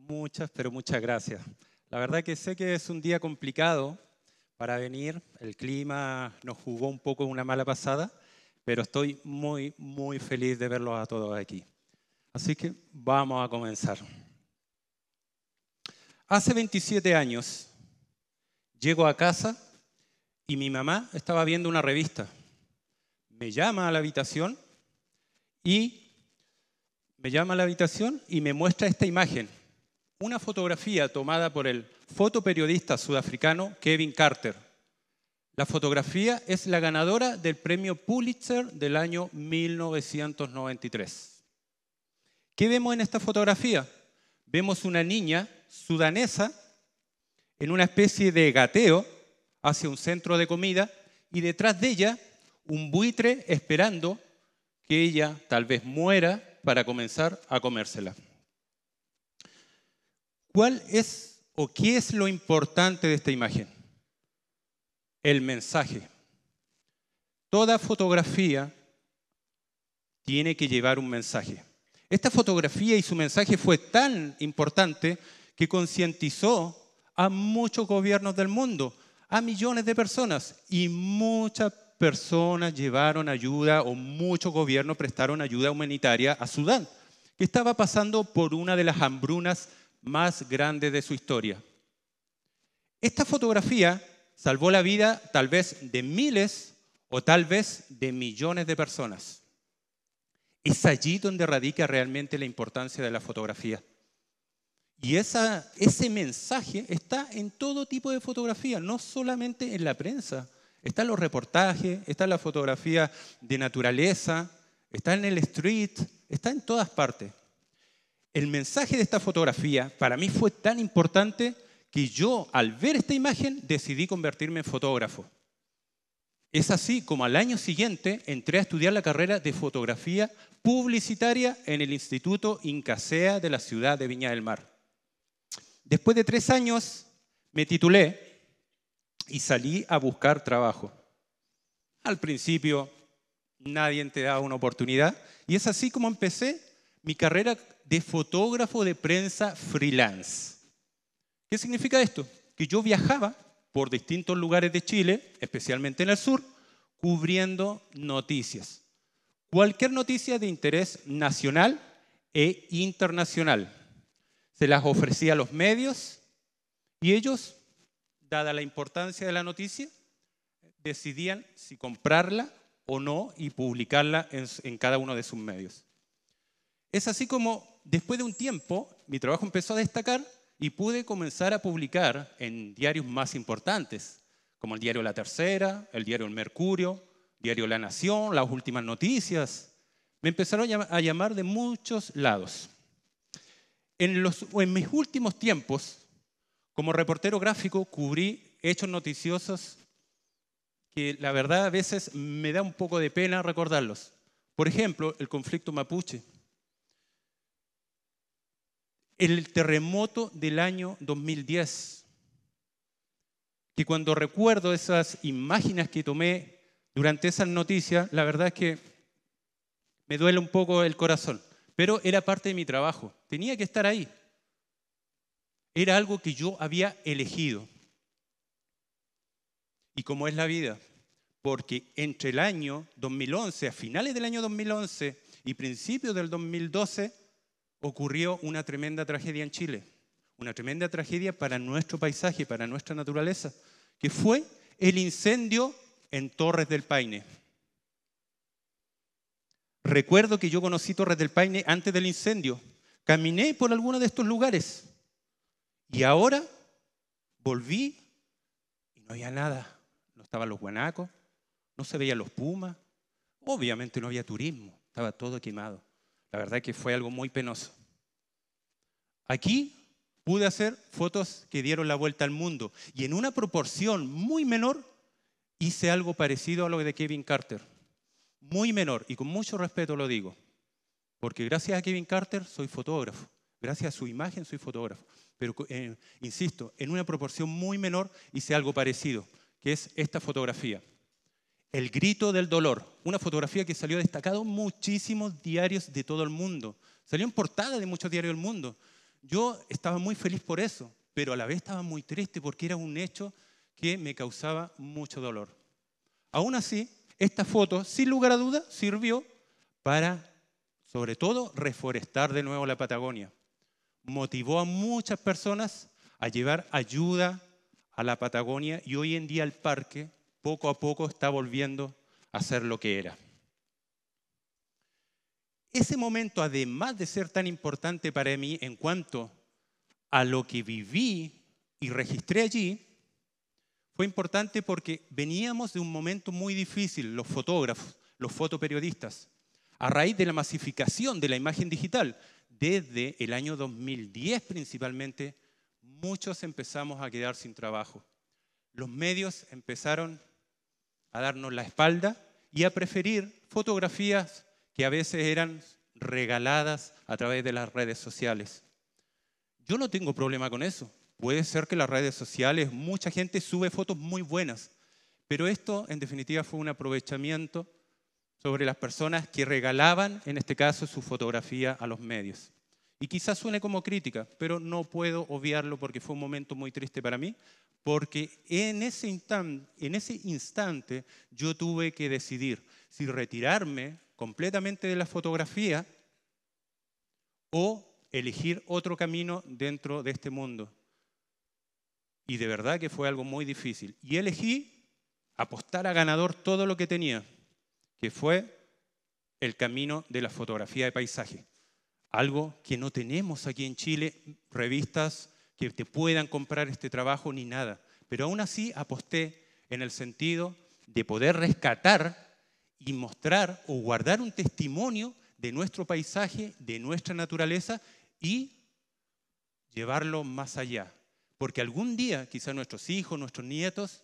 Muchas, pero muchas gracias. La verdad que sé que es un día complicado para venir. El clima nos jugó un poco una mala pasada, pero estoy muy feliz de verlos a todos aquí. Así que vamos a comenzar. Hace 27 años llego a casa y mi mamá estaba viendo una revista. Me llama a la habitación y me muestra esta imagen. Una fotografía tomada por el fotoperiodista sudafricano Kevin Carter. La fotografía es la ganadora del premio Pulitzer del año 1993. ¿Qué vemos en esta fotografía? Vemos una niña sudanesa en una especie de gateo hacia un centro de comida y detrás de ella un buitre esperando que ella tal vez muera para comenzar a comérsela. ¿Cuál es o qué es lo importante de esta imagen? El mensaje. Toda fotografía tiene que llevar un mensaje. Esta fotografía y su mensaje fue tan importante que concientizó a muchos gobiernos del mundo, a millones de personas, y muchas personas llevaron ayuda o muchos gobiernos prestaron ayuda humanitaria a Sudán, que estaba pasando por una de las hambrunas más grandes de su historia. Esta fotografía salvó la vida tal vez de miles o tal vez de millones de personas. Es allí donde radica realmente la importancia de la fotografía. Y ese mensaje está en todo tipo de fotografía, no solamente en la prensa. Está en los reportajes, está en la fotografía de naturaleza, está en el street, está en todas partes. El mensaje de esta fotografía para mí fue tan importante que yo, al ver esta imagen, decidí convertirme en fotógrafo. Es así como al año siguiente entré a estudiar la carrera de fotografía publicitaria en el Instituto Incasea de la ciudad de Viña del Mar. Después de 3 años me titulé y salí a buscar trabajo. Al principio nadie te da una oportunidad y es así como empecé mi carrera de fotógrafo de prensa freelance. ¿Qué significa esto? Que yo viajaba por distintos lugares de Chile, especialmente en el sur, cubriendo noticias. Cualquier noticia de interés nacional e internacional. Se las ofrecía a los medios y ellos, dada la importancia de la noticia, decidían si comprarla o no y publicarla en cada uno de sus medios. Es así como, después de un tiempo, mi trabajo empezó a destacar y pude comenzar a publicar en diarios más importantes, como el diario La Tercera, el diario El Mercurio, diario La Nación, Las Últimas Noticias. Me empezaron a llamar de muchos lados. En mis últimos tiempos, como reportero gráfico, cubrí hechos noticiosos que la verdad a veces me da un poco de pena recordarlos. Por ejemplo, el conflicto mapuche. El terremoto del año 2010, que cuando recuerdo esas imágenes que tomé durante esas noticias, la verdad es que me duele un poco el corazón, pero era parte de mi trabajo, tenía que estar ahí. Era algo que yo había elegido. Y como es la vida, porque entre el año 2011, a finales del año 2011 y principios del 2012, ocurrió una tremenda tragedia en Chile, una tremenda tragedia para nuestro paisaje, para nuestra naturaleza, que fue el incendio en Torres del Paine. Recuerdo que yo conocí Torres del Paine antes del incendio, caminé por algunos de estos lugares y ahora volví y no había nada, no estaban los guanacos, no se veían los pumas, obviamente no había turismo, estaba todo quemado. La verdad que fue algo muy penoso. Aquí pude hacer fotos que dieron la vuelta al mundo y en una proporción muy menor hice algo parecido a lo de Kevin Carter. Muy menor y con mucho respeto lo digo, porque gracias a Kevin Carter soy fotógrafo, gracias a su imagen soy fotógrafo, pero insisto, en una proporción muy menor hice algo parecido, que es esta fotografía. El grito del dolor, una fotografía que salió destacado en muchísimos diarios de todo el mundo. Salió en portada de muchos diarios del mundo. Yo estaba muy feliz por eso, pero a la vez estaba muy triste porque era un hecho que me causaba mucho dolor. Aún así, esta foto, sin lugar a dudas, sirvió para, sobre todo, reforestar de nuevo la Patagonia. Motivó a muchas personas a llevar ayuda a la Patagonia y hoy en día el parque poco a poco está volviendo a ser lo que era. Ese momento, además de ser tan importante para mí en cuanto a lo que viví y registré allí, fue importante porque veníamos de un momento muy difícil, los fotógrafos, los fotoperiodistas, a raíz de la masificación de la imagen digital. Desde el año 2010 principalmente, muchos empezamos a quedar sin trabajo. Los medios empezaron a darnos la espalda y a preferir fotografías que a veces eran regaladas a través de las redes sociales. Yo no tengo problema con eso. Puede ser que las redes sociales, mucha gente sube fotos muy buenas, pero esto en definitiva fue un aprovechamiento sobre las personas que regalaban, en este caso, su fotografía a los medios. Y quizás suene como crítica, pero no puedo obviarlo porque fue un momento muy triste para mí, porque en ese instante yo tuve que decidir si retirarme completamente de la fotografía o elegir otro camino dentro de este mundo. Y de verdad que fue algo muy difícil. Y elegí apostar a ganador todo lo que tenía, que fue el camino de la fotografía de paisaje. Algo que no tenemos aquí en Chile, revistas que te puedan comprar este trabajo ni nada. Pero aún así aposté en el sentido de poder rescatar y mostrar o guardar un testimonio de nuestro paisaje, de nuestra naturaleza y llevarlo más allá. Porque algún día quizá nuestros hijos, nuestros nietos,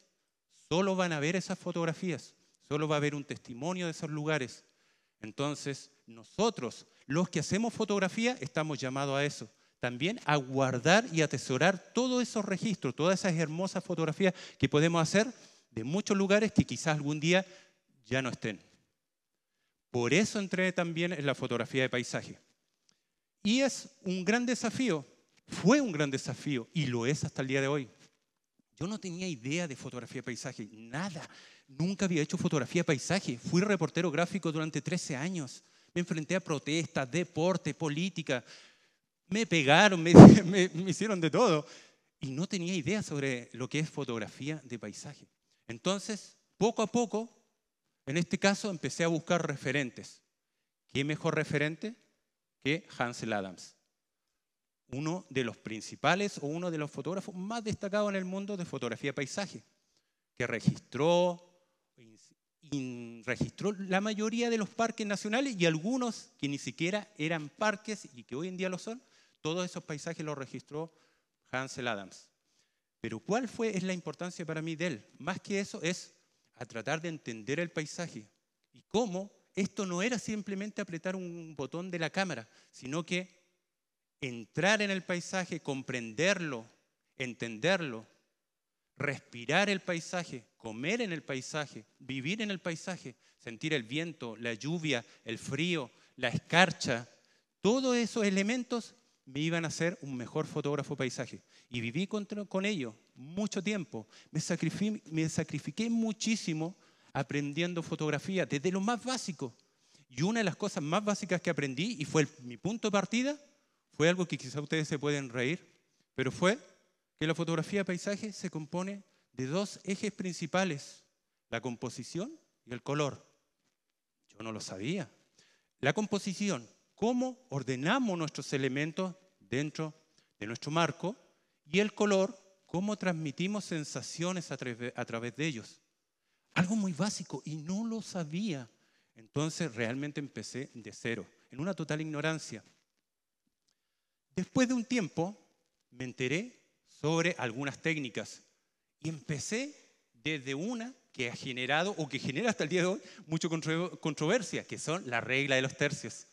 solo van a ver esas fotografías, solo va a haber un testimonio de esos lugares. Entonces, nosotros, los que hacemos fotografía, estamos llamados a eso. También a guardar y atesorar todos esos registros, todas esas hermosas fotografías que podemos hacer de muchos lugares que quizás algún día ya no estén. Por eso entré también en la fotografía de paisaje. Y es un gran desafío, fue un gran desafío y lo es hasta el día de hoy. Yo no tenía idea de fotografía de paisaje, nada. Nunca había hecho fotografía de paisaje. Fui reportero gráfico durante 13 años. Me enfrenté a protestas, deporte, política. Me pegaron, me hicieron de todo. Y no tenía idea sobre lo que es fotografía de paisaje. Entonces, poco a poco, en este caso, empecé a buscar referentes. ¿Qué mejor referente que Ansel Adams? Uno de los principales o uno de los fotógrafos más destacados en el mundo de fotografía de paisaje, que registró la mayoría de los parques nacionales y algunos que ni siquiera eran parques y que hoy en día lo son. Todos esos paisajes los registró Ansel Adams. Pero ¿cuál es la importancia para mí de él? Más que eso es a tratar de entender el paisaje y cómo esto no era simplemente apretar un botón de la cámara, sino que entrar en el paisaje, comprenderlo, entenderlo, respirar el paisaje, comer en el paisaje, vivir en el paisaje, sentir el viento, la lluvia, el frío, la escarcha. Todos esos elementos me iban a hacer un mejor fotógrafo paisaje. Y viví con ello mucho tiempo. Me sacrifiqué muchísimo aprendiendo fotografía, desde lo más básico. Y una de las cosas más básicas que aprendí, y fue mi punto de partida, fue algo que quizá ustedes se pueden reír, pero fue que la fotografía de paisaje se compone de dos ejes principales, la composición y el color. Yo no lo sabía. La composición, cómo ordenamos nuestros elementos dentro de nuestro marco, y el color, cómo transmitimos sensaciones a través de ellos. Algo muy básico y no lo sabía. Entonces realmente empecé de cero, en una total ignorancia. Después de un tiempo me enteré sobre algunas técnicas y empecé desde una que ha generado o que genera hasta el día de hoy mucha controversia, que son la regla de los tercios.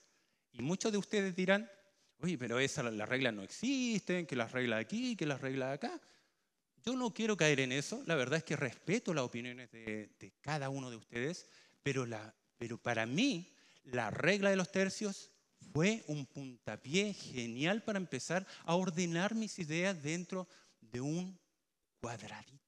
Y muchos de ustedes dirán, oye, pero las reglas no existen, que las reglas de aquí, que las reglas de acá. Yo no quiero caer en eso, la verdad es que respeto las opiniones de cada uno de ustedes, pero para mí la regla de los tercios fue un puntapié genial para empezar a ordenar mis ideas dentro de un cuadradito.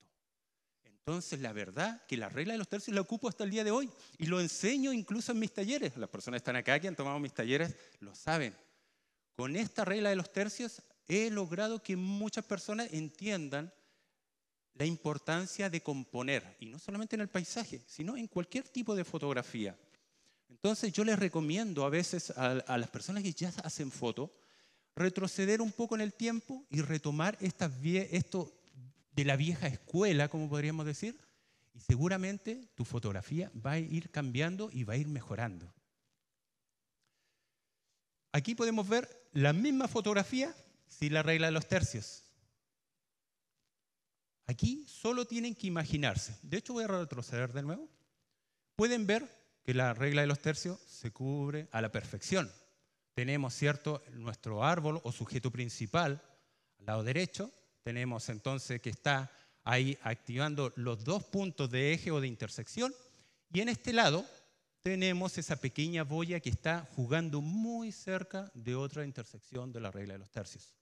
Entonces, la verdad que la regla de los tercios la ocupo hasta el día de hoy y lo enseño incluso en mis talleres. Las personas que están acá, que han tomado mis talleres, lo saben. Con esta regla de los tercios he logrado que muchas personas entiendan la importancia de componer, y no solamente en el paisaje, sino en cualquier tipo de fotografía. Entonces, yo les recomiendo a veces a las personas que ya hacen fotos, retroceder un poco en el tiempo y retomar esto de la vieja escuela, como podríamos decir, y seguramente tu fotografía va a ir cambiando y va a ir mejorando. Aquí podemos ver la misma fotografía sin la regla de los tercios. Aquí solo tienen que imaginarse. De hecho, voy a retroceder de nuevo. Pueden ver que la regla de los tercios se cubre a la perfección. Tenemos, ¿cierto?, nuestro árbol o sujeto principal al lado derecho. Tenemos entonces que está ahí activando los dos puntos de eje o de intersección. Y en este lado tenemos esa pequeña boya que está jugando muy cerca de otra intersección de la regla de los tercios.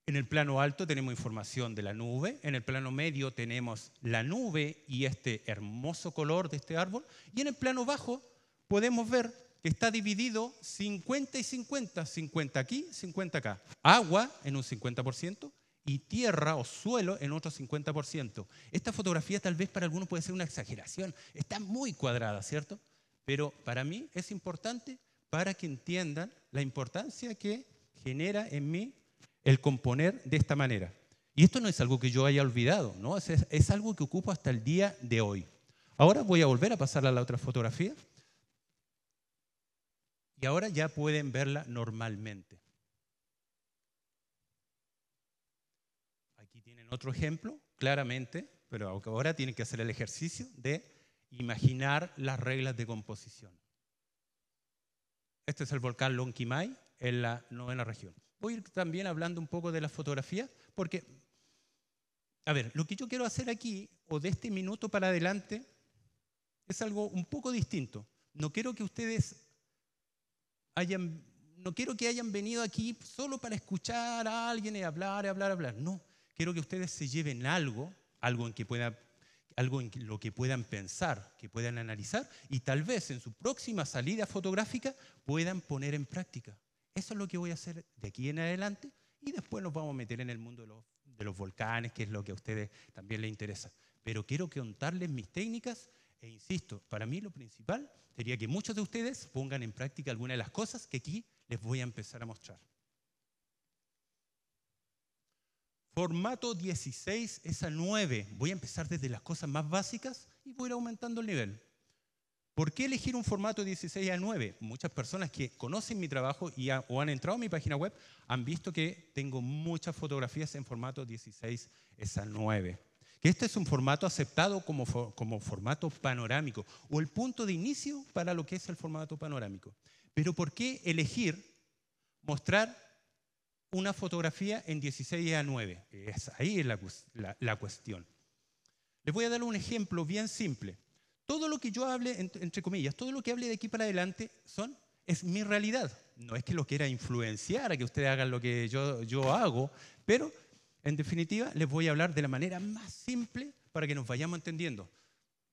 En el plano alto tenemos información de la nube. En el plano medio tenemos la nube y este hermoso color de este árbol. Y en el plano bajo podemos ver que está dividido 50 y 50, 50 aquí, 50 acá. Agua en un 50% y tierra o suelo en otro 50%. Esta fotografía tal vez para algunos puede ser una exageración. Está muy cuadrada, ¿cierto? Pero para mí es importante para que entiendan la importancia que genera en mí el componer de esta manera. Y esto no es algo que yo haya olvidado, ¿no? Es algo que ocupo hasta el día de hoy. Ahora voy a volver a pasar a la otra fotografía. Y ahora ya pueden verla normalmente. Aquí tienen otro ejemplo, claramente, pero ahora tienen que hacer el ejercicio de imaginar las reglas de composición. Este es el volcán Lonquimay en la 9ª región. Voy a ir también hablando un poco de la fotografía, porque, a ver, lo que yo quiero hacer aquí, o de este minuto para adelante, es algo un poco distinto. No quiero que ustedes no quiero que hayan venido aquí solo para escuchar a alguien y hablar. No, quiero que ustedes se lleven algo en lo que puedan pensar, que puedan analizar y tal vez en su próxima salida fotográfica puedan poner en práctica. Eso es lo que voy a hacer de aquí en adelante y después nos vamos a meter en el mundo de los volcanes, que es lo que a ustedes también les interesa. Pero quiero contarles mis técnicas e insisto, para mí lo principal sería que muchos de ustedes pongan en práctica algunas de las cosas que aquí les voy a empezar a mostrar. Formato 16:9. Voy a empezar desde las cosas más básicas y voy a ir aumentando el nivel. ¿Por qué elegir un formato 16:9? Muchas personas que conocen mi trabajo o han entrado a mi página web han visto que tengo muchas fotografías en formato 16:9. Que este es un formato aceptado como formato panorámico o el punto de inicio para lo que es el formato panorámico. Pero ¿por qué elegir mostrar una fotografía en 16:9? Ahí es la cuestión. Les voy a dar un ejemplo bien simple. Todo lo que yo hable, entre comillas, todo lo que hable de aquí para adelante es mi realidad. No es que lo quiera influenciar a que ustedes hagan lo que yo hago, pero en definitiva les voy a hablar de la manera más simple para que nos vayamos entendiendo.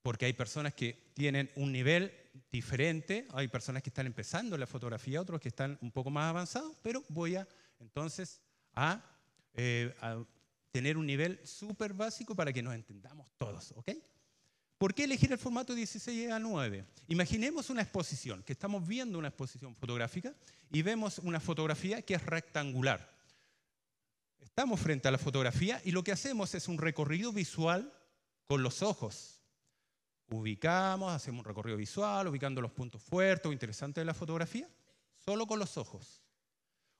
Porque hay personas que tienen un nivel diferente, hay personas que están empezando en la fotografía, otros que están un poco más avanzados, pero voy a entonces a tener un nivel súper básico para que nos entendamos todos, ¿ok? ¿Por qué elegir el formato 16:9? Imaginemos una exposición, que estamos viendo una exposición fotográfica y vemos una fotografía que es rectangular. Estamos frente a la fotografía y lo que hacemos es un recorrido visual con los ojos. Hacemos un recorrido visual, ubicando los puntos fuertes o interesantes de la fotografía, solo con los ojos.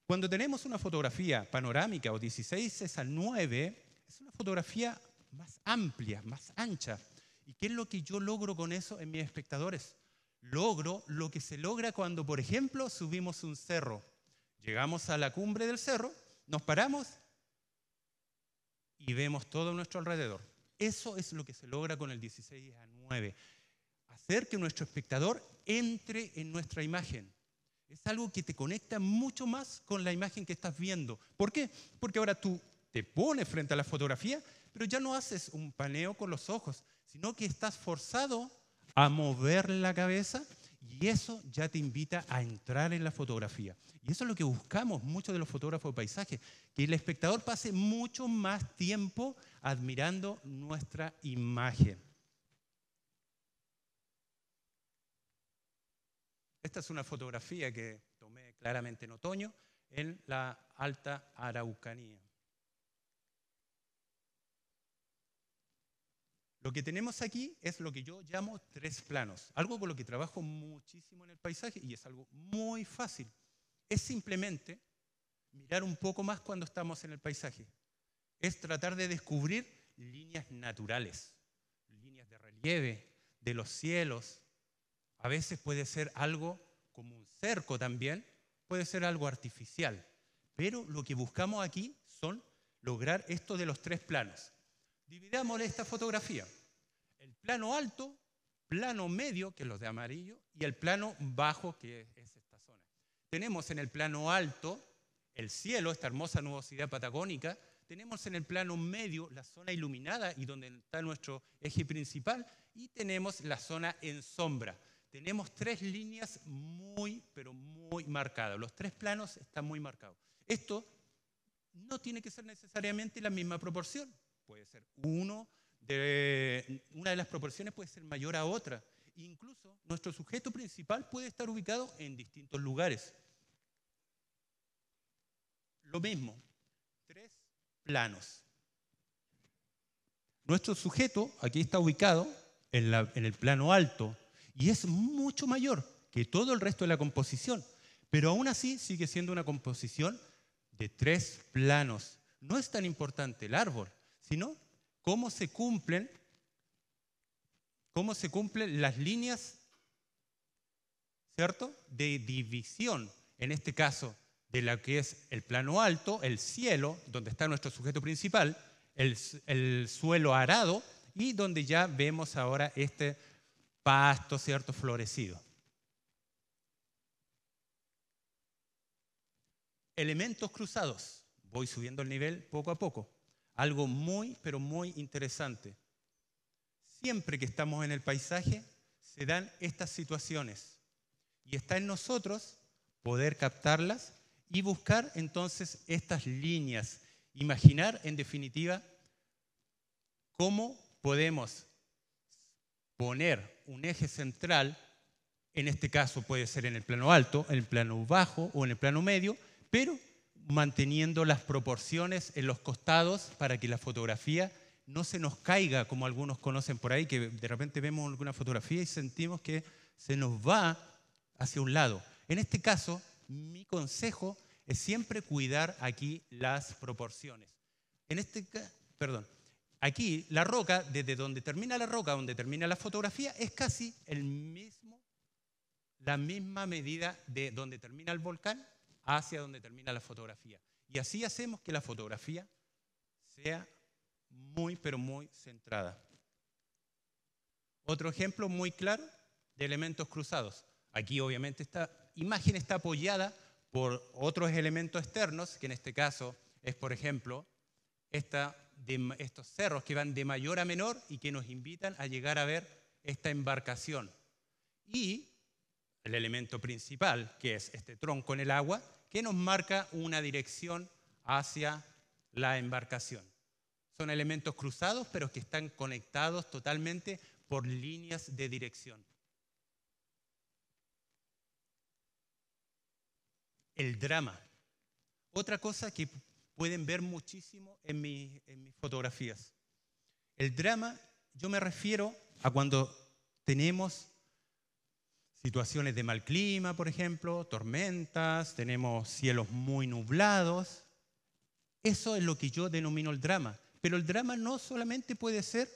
Cuando tenemos una fotografía panorámica o 16:9, es una fotografía más amplia, más ancha. ¿Y qué es lo que yo logro con eso en mis espectadores? Logro lo que se logra cuando, por ejemplo, subimos un cerro. Llegamos a la cumbre del cerro, nos paramos y vemos todo a nuestro alrededor. Eso es lo que se logra con el 16:9. Hacer que nuestro espectador entre en nuestra imagen. Es algo que te conecta mucho más con la imagen que estás viendo. ¿Por qué? Porque ahora tú te pones frente a la fotografía, pero ya no haces un paneo con los ojos, sino que estás forzado a mover la cabeza y eso ya te invita a entrar en la fotografía. Y eso es lo que buscamos muchos de los fotógrafos de paisaje, que el espectador pase mucho más tiempo admirando nuestra imagen. Esta es una fotografía que tomé claramente en otoño en la Alta Araucanía. Lo que tenemos aquí es lo que yo llamo 3 planos, algo con lo que trabajo muchísimo en el paisaje y es algo muy fácil. Es simplemente mirar un poco más cuando estamos en el paisaje. Es tratar de descubrir líneas naturales, líneas de relieve, de los cielos. A veces puede ser algo como un cerco también, puede ser algo artificial. Pero lo que buscamos aquí son lograr esto de los 3 planos. Dividamos esta fotografía. El plano alto, plano medio, que es los de amarillo, y el plano bajo, que es esta zona. Tenemos en el plano alto el cielo, esta hermosa nubosidad patagónica. Tenemos en el plano medio la zona iluminada y donde está nuestro eje principal. Y tenemos la zona en sombra. Tenemos 3 líneas muy, pero muy marcadas. Los 3 planos están muy marcados. Esto no tiene que ser necesariamente la misma proporción. Puede ser una de las proporciones puede ser mayor a otra. Incluso nuestro sujeto principal puede estar ubicado en distintos lugares. Lo mismo, 3 planos. Nuestro sujeto aquí está ubicado en el plano alto y es mucho mayor que todo el resto de la composición, pero aún así sigue siendo una composición de 3 planos. No es tan importante el árbol, sino cómo se cumplen las líneas, ¿cierto?, de división, en este caso, de lo que es el plano alto, el cielo, donde está nuestro sujeto principal, el suelo arado y donde ya vemos ahora este pasto, ¿cierto?, florecido. Elementos cruzados. Voy subiendo el nivel poco a poco. Algo muy, pero muy interesante. Siempre que estamos en el paisaje, se dan estas situaciones. Y está en nosotros poder captarlas y buscar entonces estas líneas. Imaginar, en definitiva, cómo podemos poner un eje central, en este caso puede ser en el plano alto, en el plano bajo o en el plano medio, pero manteniendo las proporciones en los costados para que la fotografía no se nos caiga, como algunos conocen por ahí, que de repente vemos alguna fotografía y sentimos que se nos va hacia un lado. En este caso, mi consejo es siempre cuidar aquí las proporciones. Aquí la roca, desde donde termina la roca, donde termina la fotografía, es casi la misma medida de donde termina el volcán hacia donde termina la fotografía. Y así hacemos que la fotografía sea muy, pero muy centrada. Otro ejemplo muy claro de elementos cruzados. Aquí obviamente esta imagen está apoyada por otros elementos externos, que en este caso es, por ejemplo, estos cerros que van de mayor a menor y que nos invitan a llegar a ver esta embarcación. Y el elemento principal, que es este tronco en el agua, que nos marca una dirección hacia la embarcación. Son elementos cruzados, pero que están conectados totalmente por líneas de dirección. El drama. Otra cosa que pueden ver muchísimo en mis fotografías. El drama, yo me refiero a cuando tenemos situaciones de mal clima, por ejemplo, tormentas, tenemos cielos muy nublados. Eso es lo que yo denomino el drama. Pero el drama no solamente puede ser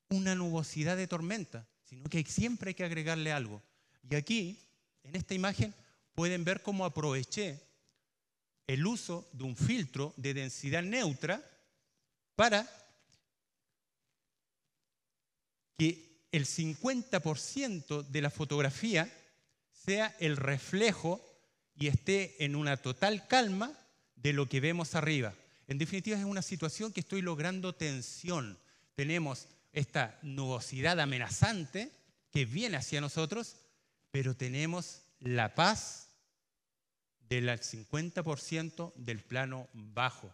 una nubosidad de tormenta, sino que siempre hay que agregarle algo. Y aquí, en esta imagen, pueden ver cómo aproveché el uso de un filtro de densidad neutra para que el 50% de la fotografía sea el reflejo y esté en una total calma de lo que vemos arriba. En definitiva, es una situación que estoy logrando tensión. Tenemos esta nubosidad amenazante que viene hacia nosotros, pero tenemos la paz del 50% del plano bajo.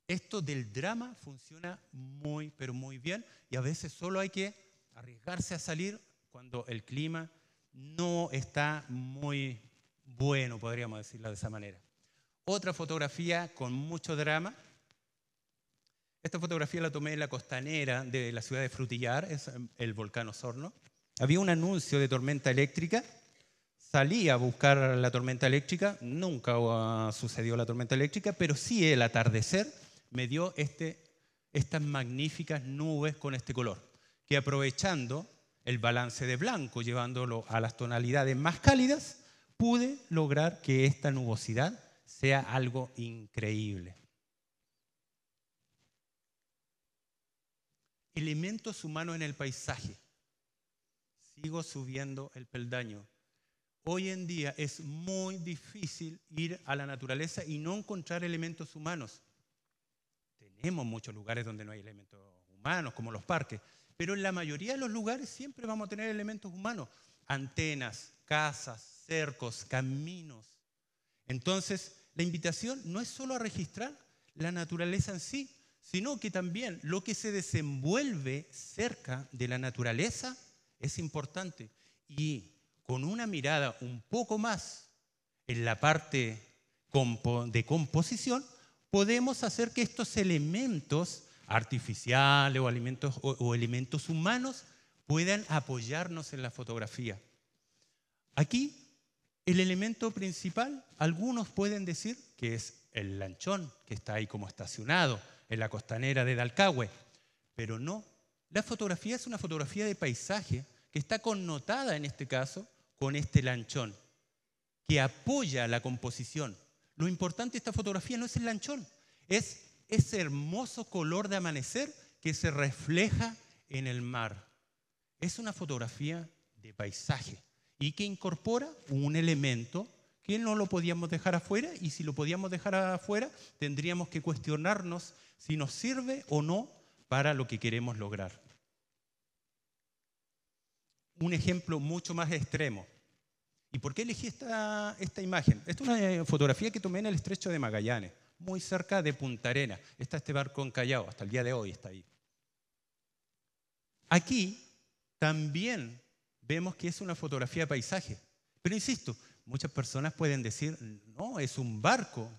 Esto del drama funciona muy, pero muy bien, y a veces solo hay que arriesgarse a salir cuando el clima no está muy bueno, podríamos decirlo de esa manera. Otra fotografía con mucho drama. Esta fotografía la tomé en la costanera de la ciudad de Frutillar, es el volcán Osorno. Había un anuncio de tormenta eléctrica. Salí a buscar la tormenta eléctrica, nunca sucedió la tormenta eléctrica, pero sí el atardecer me dio estas magníficas nubes con este color, que aprovechando el balance de blanco, llevándolo a las tonalidades más cálidas, pude lograr que esta nubosidad sea algo increíble. Elementos humanos en el paisaje. Sigo subiendo el peldaño. Hoy en día es muy difícil ir a la naturaleza y no encontrar elementos humanos. Tenemos muchos lugares donde no hay elementos humanos, como los parques, pero en la mayoría de los lugares siempre vamos a tener elementos humanos. Antenas, casas, cercos, caminos. Entonces, la invitación no es solo a registrar la naturaleza en sí, sino que también lo que se desenvuelve cerca de la naturaleza es importante. Y con una mirada un poco más en la parte de composición, podemos hacer que estos elementos artificiales o elementos humanos puedan apoyarnos en la fotografía. Aquí, el elemento principal, algunos pueden decir que es el lanchón, que está ahí como estacionado en la costanera de Dalcahue, pero no. La fotografía es una fotografía de paisaje que está connotada en este caso con este lanchón, que apoya la composición. Lo importante de esta fotografía no es el lanchón, es ese hermoso color de amanecer que se refleja en el mar. Es una fotografía de paisaje y que incorpora un elemento que no lo podíamos dejar afuera, y si lo podíamos dejar afuera tendríamos que cuestionarnos si nos sirve o no para lo que queremos lograr. Un ejemplo mucho más extremo. ¿Y por qué elegí esta imagen? Esta es una fotografía que tomé en el estrecho de Magallanes, muy cerca de Punta Arenas. Está este barco en Callao, hasta el día de hoy está ahí. Aquí también vemos que es una fotografía de paisaje. Pero insisto, muchas personas pueden decir, no, es un barco.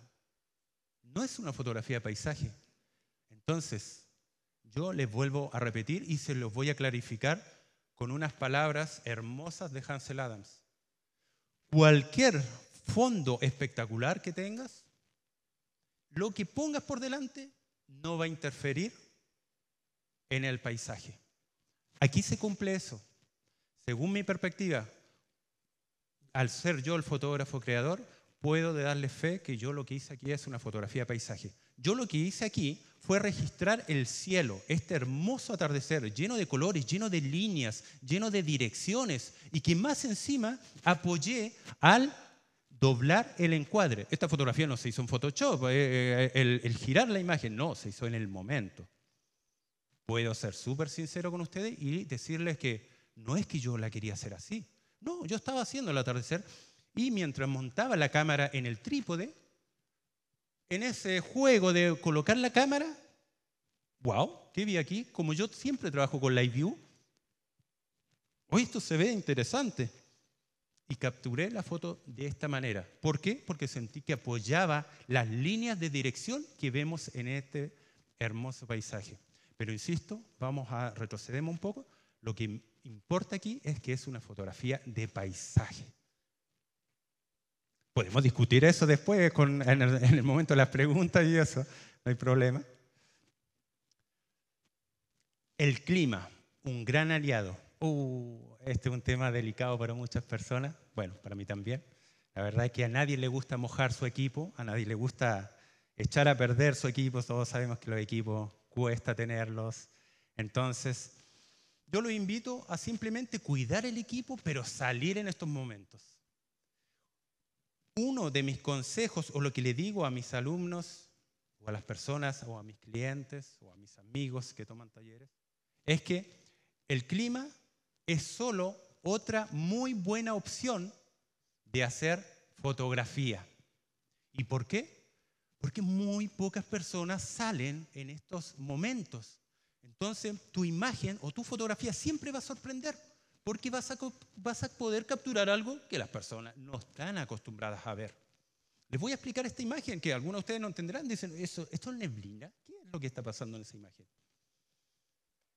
No es una fotografía de paisaje. Entonces, yo les vuelvo a repetir y se los voy a clarificar con unas palabras hermosas de Ansel Adams. Cualquier fondo espectacular que tengas, lo que pongas por delante no va a interferir en el paisaje. Aquí se cumple eso. Según mi perspectiva, al ser yo el fotógrafo creador, puedo darle fe que yo lo que hice aquí es una fotografía de paisaje. Yo lo que hice aquí fue registrar el cielo, este hermoso atardecer lleno de colores, lleno de líneas, lleno de direcciones, y que más encima apoyé al doblar el encuadre. Esta fotografía no se hizo en Photoshop, el girar la imagen, no, se hizo en el momento. Puedo ser súper sincero con ustedes y decirles que no es que yo la quería hacer así. No, yo estaba haciendo el atardecer y mientras montaba la cámara en el trípode, en ese juego de colocar la cámara, wow, ¿qué vi aquí? Como yo siempre trabajo con Live View, hoy esto se ve interesante. Y capturé la foto de esta manera. ¿Por qué? Porque sentí que apoyaba las líneas de dirección que vemos en este hermoso paisaje. Pero insisto, retrocedemos un poco. Lo que importa aquí es que es una fotografía de paisaje. Podemos discutir eso después en el momento de las preguntas y eso, no hay problema. El clima, un gran aliado. Este es un tema delicado para muchas personas, bueno, para mí también. La verdad es que a nadie le gusta mojar su equipo, a nadie le gusta echar a perder su equipo, todos sabemos que los equipos cuesta tenerlos. Entonces, yo los invito a simplemente cuidar el equipo, pero salir en estos momentos. Uno de mis consejos, o lo que le digo a mis alumnos, o a las personas, o a mis clientes, o a mis amigos que toman talleres, es que el clima es solo otra muy buena opción de hacer fotografía. ¿Y por qué? Porque muy pocas personas salen en estos momentos. Entonces, tu imagen o tu fotografía siempre va a sorprender, porque vas a poder capturar algo que las personas no están acostumbradas a ver. Les voy a explicar esta imagen que algunos de ustedes no entenderán. Dicen, ¿esto es neblina? ¿Qué es lo que está pasando en esa imagen?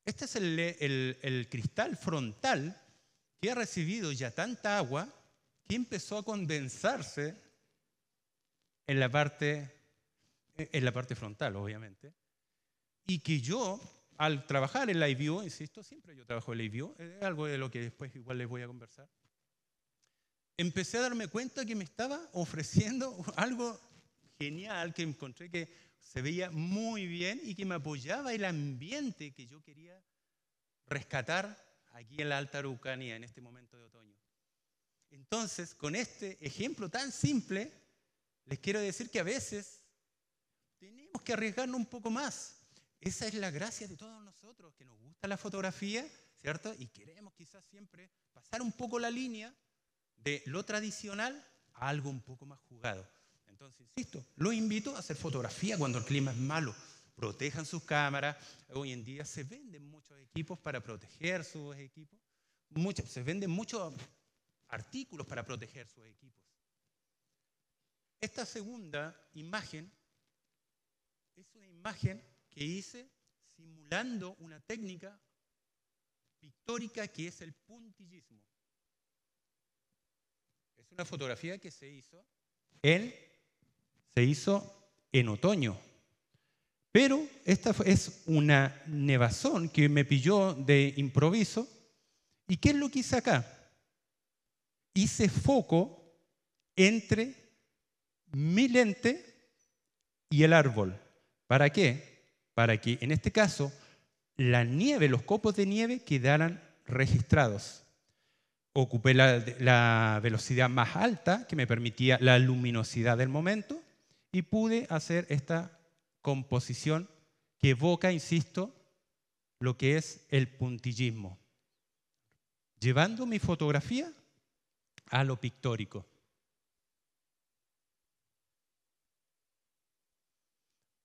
Este es el cristal frontal que ha recibido ya tanta agua que empezó a condensarse en la parte frontal, obviamente, y que yo, al trabajar en Live View, insisto, siempre yo trabajo en Live View, es algo de lo que después igual les voy a conversar, empecé a darme cuenta que me estaba ofreciendo algo genial, que encontré que se veía muy bien y que me apoyaba el ambiente que yo quería rescatar aquí en la Alta Araucanía en este momento de otoño. Entonces, con este ejemplo tan simple, les quiero decir que a veces tenemos que arriesgarnos un poco más. Esa es la gracia de todos nosotros, que nos gusta la fotografía, ¿cierto? Y queremos quizás siempre pasar un poco la línea de lo tradicional a algo un poco más jugado. Entonces, insisto, los invito a hacer fotografía cuando el clima es malo. Protejan sus cámaras. Hoy en día se venden muchos equipos para proteger sus equipos. Se venden muchos artículos para proteger sus equipos. Esta segunda imagen es una imagen que hice simulando una técnica pictórica que es el puntillismo. Es una fotografía que se hizo en otoño. Pero esta es una nevazón que me pilló de improviso. ¿Y qué es lo que hice acá? Hice foco entre mi lente y el árbol. ¿Para qué? Para que en este caso la nieve, los copos de nieve quedaran registrados. Ocupé la velocidad más alta que me permitía la luminosidad del momento y pude hacer esta composición que evoca, insisto, lo que es el puntillismo, llevando mi fotografía a lo pictórico.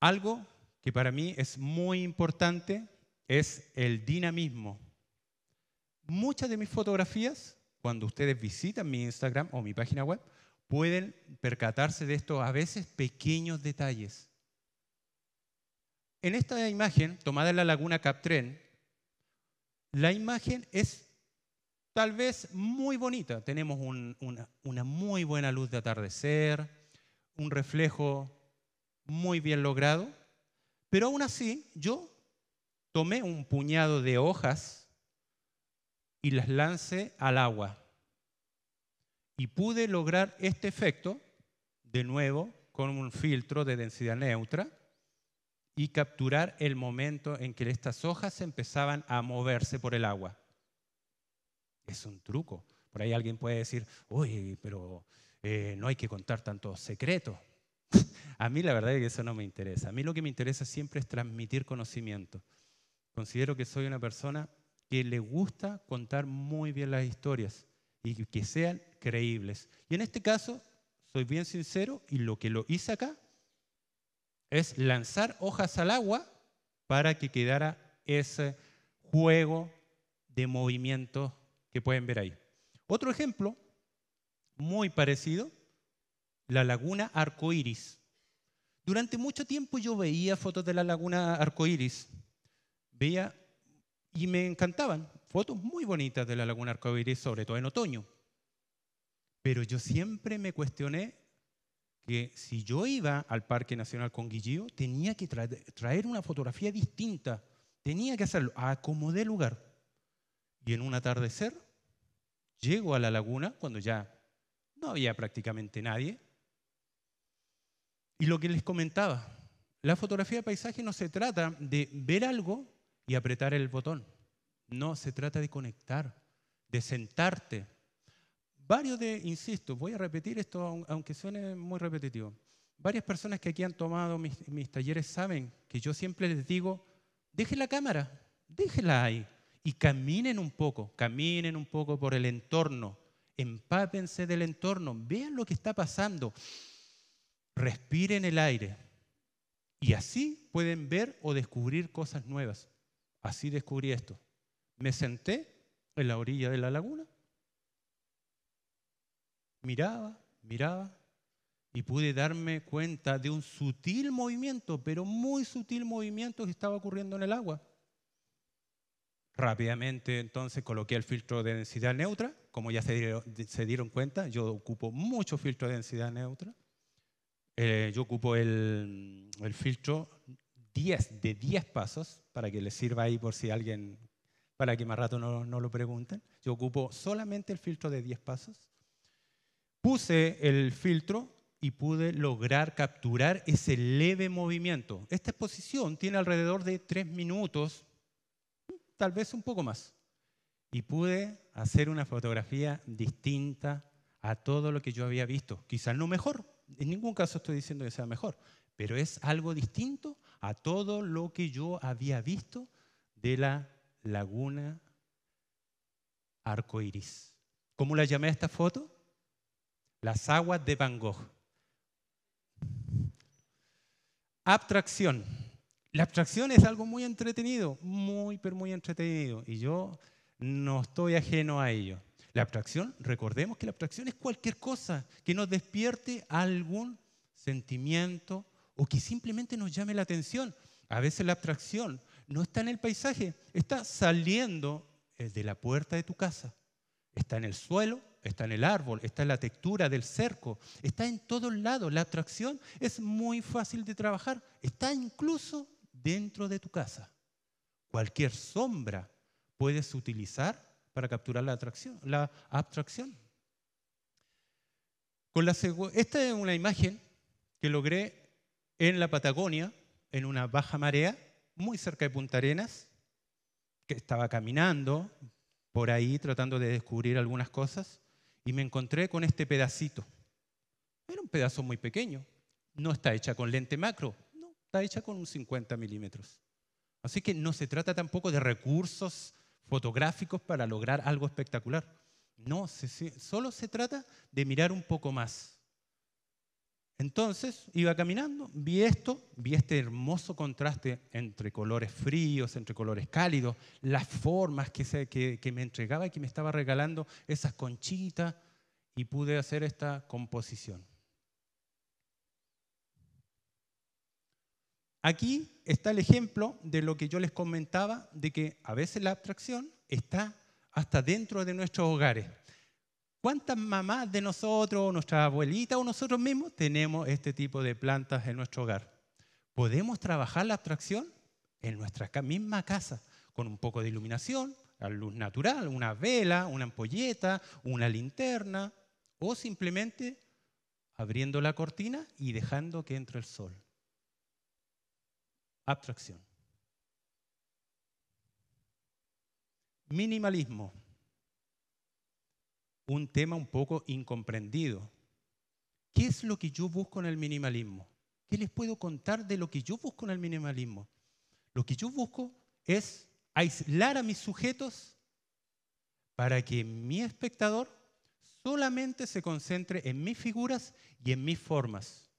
Algo que para mí es muy importante es el dinamismo. Muchas de mis fotografías, cuando ustedes visitan mi Instagram o mi página web, pueden percatarse de estos a veces pequeños detalles. En esta imagen, tomada en la laguna Captrén, la imagen es tal vez muy bonita. Tenemos una muy buena luz de atardecer, un reflejo muy bien logrado, pero aún así yo tomé un puñado de hojas y las lancé al agua. Y pude lograr este efecto, de nuevo, con un filtro de densidad neutra y capturar el momento en que estas hojas empezaban a moverse por el agua. Es un truco. Por ahí alguien puede decir, oye, pero no hay que contar tantos secretos. A mí la verdad es que eso no me interesa. A mí lo que me interesa siempre es transmitir conocimiento. Considero que soy una persona que le gusta contar muy bien las historias y que sean creíbles. Y en este caso, soy bien sincero y lo que lo hice acá es lanzar hojas al agua para que quedara ese juego de movimientos que pueden ver ahí. Otro ejemplo muy parecido, la laguna Arcoíris. Durante mucho tiempo yo veía fotos de la laguna Arcoíris, veía y me encantaban, fotos muy bonitas de la laguna Arcoíris, sobre todo en otoño. Pero yo siempre me cuestioné que si yo iba al Parque Nacional Conguillío, tenía que traer una fotografía distinta, tenía que hacerlo a como dé lugar. Y en un atardecer, llego a la laguna, cuando ya no había prácticamente nadie, y lo que les comentaba, la fotografía de paisaje no se trata de ver algo y apretar el botón. No, se trata de conectar, de sentarte. Insisto, voy a repetir esto aunque suene muy repetitivo. Varias personas que aquí han tomado mis talleres saben que yo siempre les digo, dejen la cámara, déjenla ahí y caminen un poco por el entorno, empápense del entorno, vean lo que está pasando, respiren el aire y así pueden ver o descubrir cosas nuevas. Así descubrí esto. Me senté en la orilla de la laguna, miraba y pude darme cuenta de un sutil movimiento, pero muy sutil movimiento que estaba ocurriendo en el agua. Rápidamente entonces coloqué el filtro de densidad neutra. Como ya se dieron cuenta, yo ocupo mucho filtro de densidad neutra. Yo ocupo el filtro de 10 pasos, para que les sirva ahí por si alguien, para que más rato no lo pregunten. Yo ocupo solamente el filtro de 10 pasos. Puse el filtro y pude lograr capturar ese leve movimiento. Esta exposición tiene alrededor de 3 minutos, tal vez un poco más. Y pude hacer una fotografía distinta a todo lo que yo había visto. Quizás no mejor, en ningún caso estoy diciendo que sea mejor, pero es algo distinto a todo lo que yo había visto de la laguna arcoíris. ¿Cómo la llamé a esta foto? Las aguas de Van Gogh. Abstracción. La abstracción es algo muy entretenido, pero muy entretenido. Y yo no estoy ajeno a ello. La abstracción, recordemos que la abstracción es cualquier cosa que nos despierte algún sentimiento o que simplemente nos llame la atención. A veces la abstracción no está en el paisaje, está saliendo de la puerta de tu casa. Está en el suelo, está en el árbol, está en la textura del cerco, está en todos lados. La abstracción es muy fácil de trabajar, está incluso dentro de tu casa. Cualquier sombra puedes utilizar para capturar la abstracción. Esta es una imagen que logré en la Patagonia, en una baja marea, muy cerca de Punta Arenas, que estaba caminando por ahí tratando de descubrir algunas cosas y me encontré con este pedacito. Era un pedazo muy pequeño. No está hecha con lente macro, no, está hecha con un 50 milímetros. Así que no se trata tampoco de recursos fotográficos para lograr algo espectacular. No, solo se trata de mirar un poco más. Entonces iba caminando, vi este hermoso contraste entre colores fríos, entre colores cálidos, las formas que me entregaba y que me estaba regalando esas conchitas y pude hacer esta composición. Aquí está el ejemplo de lo que yo les comentaba, de que a veces la abstracción está hasta dentro de nuestros hogares. ¿Cuántas mamás de nosotros, nuestras abuelitas o nosotros mismos tenemos este tipo de plantas en nuestro hogar? Podemos trabajar la abstracción en nuestra misma casa, con un poco de iluminación, la luz natural, una vela, una ampolleta, una linterna, o simplemente abriendo la cortina y dejando que entre el sol. Abstracción. Minimalismo. Un tema un poco incomprendido. ¿Qué es lo que yo busco en el minimalismo? ¿Qué les puedo contar de lo que yo busco en el minimalismo? Lo que yo busco es aislar a mis sujetos para que mi espectador solamente se concentre en mis figuras y en mis formas.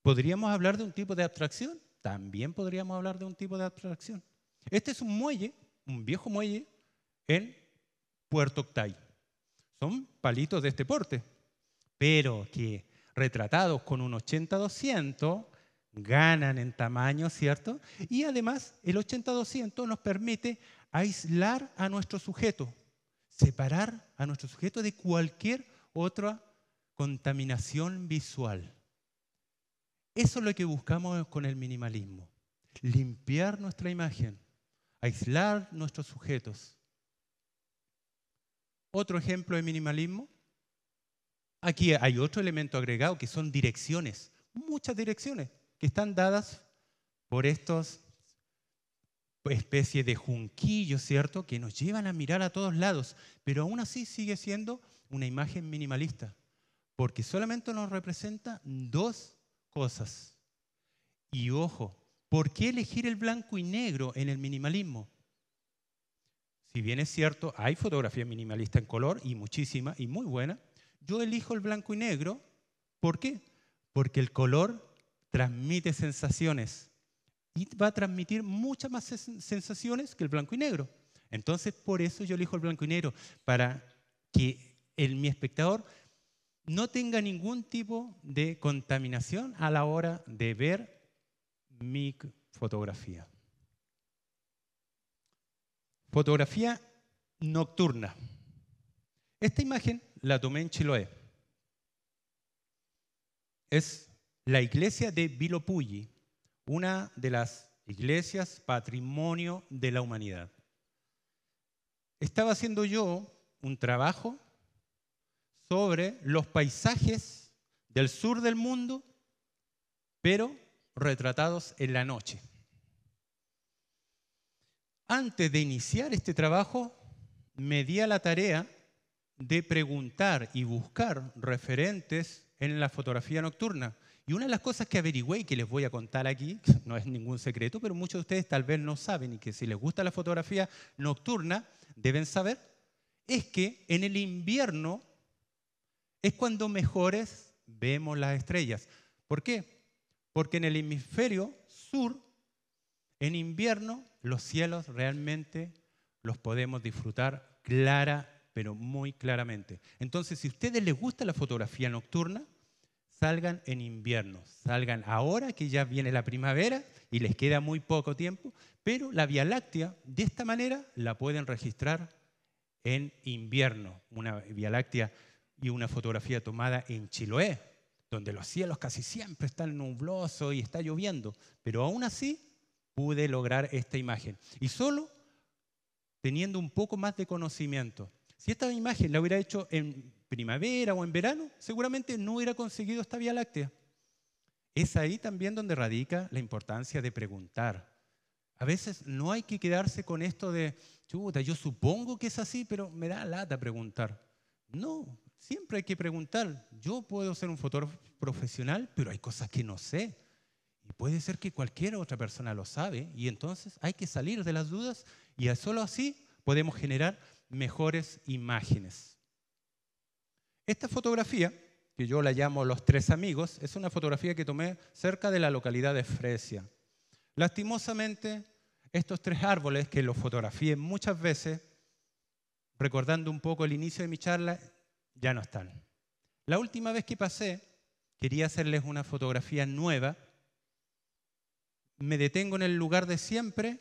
¿Podríamos hablar de un tipo de abstracción? También podríamos hablar de un tipo de abstracción. Este es un muelle, un viejo muelle en Puerto Octay. Son palitos de este porte, pero que retratados con un 80-200 ganan en tamaño, ¿cierto? Y además el 80-200 nos permite aislar a nuestro sujeto, separar a nuestro sujeto de cualquier otra contaminación visual. Eso es lo que buscamos con el minimalismo, limpiar nuestra imagen, aislar nuestros sujetos. Otro ejemplo de minimalismo. Aquí hay otro elemento agregado que son direcciones, muchas direcciones que están dadas por estos especie de junquillos, ¿cierto?, que nos llevan a mirar a todos lados, pero aún así sigue siendo una imagen minimalista, porque solamente nos representa dos cosas. Y ojo, ¿por qué elegir el blanco y negro en el minimalismo? Si bien es cierto, hay fotografía minimalista en color y muchísima y muy buena, yo elijo el blanco y negro. ¿Por qué? Porque el color transmite sensaciones y va a transmitir muchas más sensaciones que el blanco y negro. Entonces, por eso yo elijo el blanco y negro, para que mi espectador no tenga ningún tipo de contaminación a la hora de ver mi fotografía. Fotografía nocturna. Esta imagen la tomé en Chiloé. Es la iglesia de Vilopulli, una de las iglesias patrimonio de la humanidad. Estaba haciendo yo un trabajo sobre los paisajes del sur del mundo, pero retratados en la noche. Antes de iniciar este trabajo, me di a la tarea de preguntar y buscar referentes en la fotografía nocturna. Y una de las cosas que averigüé y que les voy a contar aquí, no es ningún secreto, pero muchos de ustedes tal vez no saben, y que si les gusta la fotografía nocturna deben saber, es que en el invierno es cuando mejores vemos las estrellas. ¿Por qué? Porque en el hemisferio sur, en invierno, los cielos realmente los podemos disfrutar pero muy claramente. Entonces, si a ustedes les gusta la fotografía nocturna, salgan en invierno, salgan ahora que ya viene la primavera y les queda muy poco tiempo, pero la Vía Láctea de esta manera la pueden registrar en invierno, una Vía Láctea y una fotografía tomada en Chiloé, donde los cielos casi siempre están nublosos y está lloviendo, pero aún así pude lograr esta imagen. Y solo teniendo un poco más de conocimiento. Si esta imagen la hubiera hecho en primavera o en verano, seguramente no hubiera conseguido esta Vía Láctea. Es ahí también donde radica la importancia de preguntar. A veces no hay que quedarse con esto de, chuta, yo supongo que es así, pero me da lata preguntar. No, siempre hay que preguntar. Yo puedo ser un fotógrafo profesional, pero hay cosas que no sé. Y puede ser que cualquier otra persona lo sabe, y entonces hay que salir de las dudas y solo así podemos generar mejores imágenes. Esta fotografía, que yo la llamo Los Tres Amigos, es una fotografía que tomé cerca de la localidad de Fresia. Lastimosamente, estos tres árboles, que los fotografié muchas veces, recordando un poco el inicio de mi charla, ya no están. La última vez que pasé, quería hacerles una fotografía nueva. Me detengo en el lugar de siempre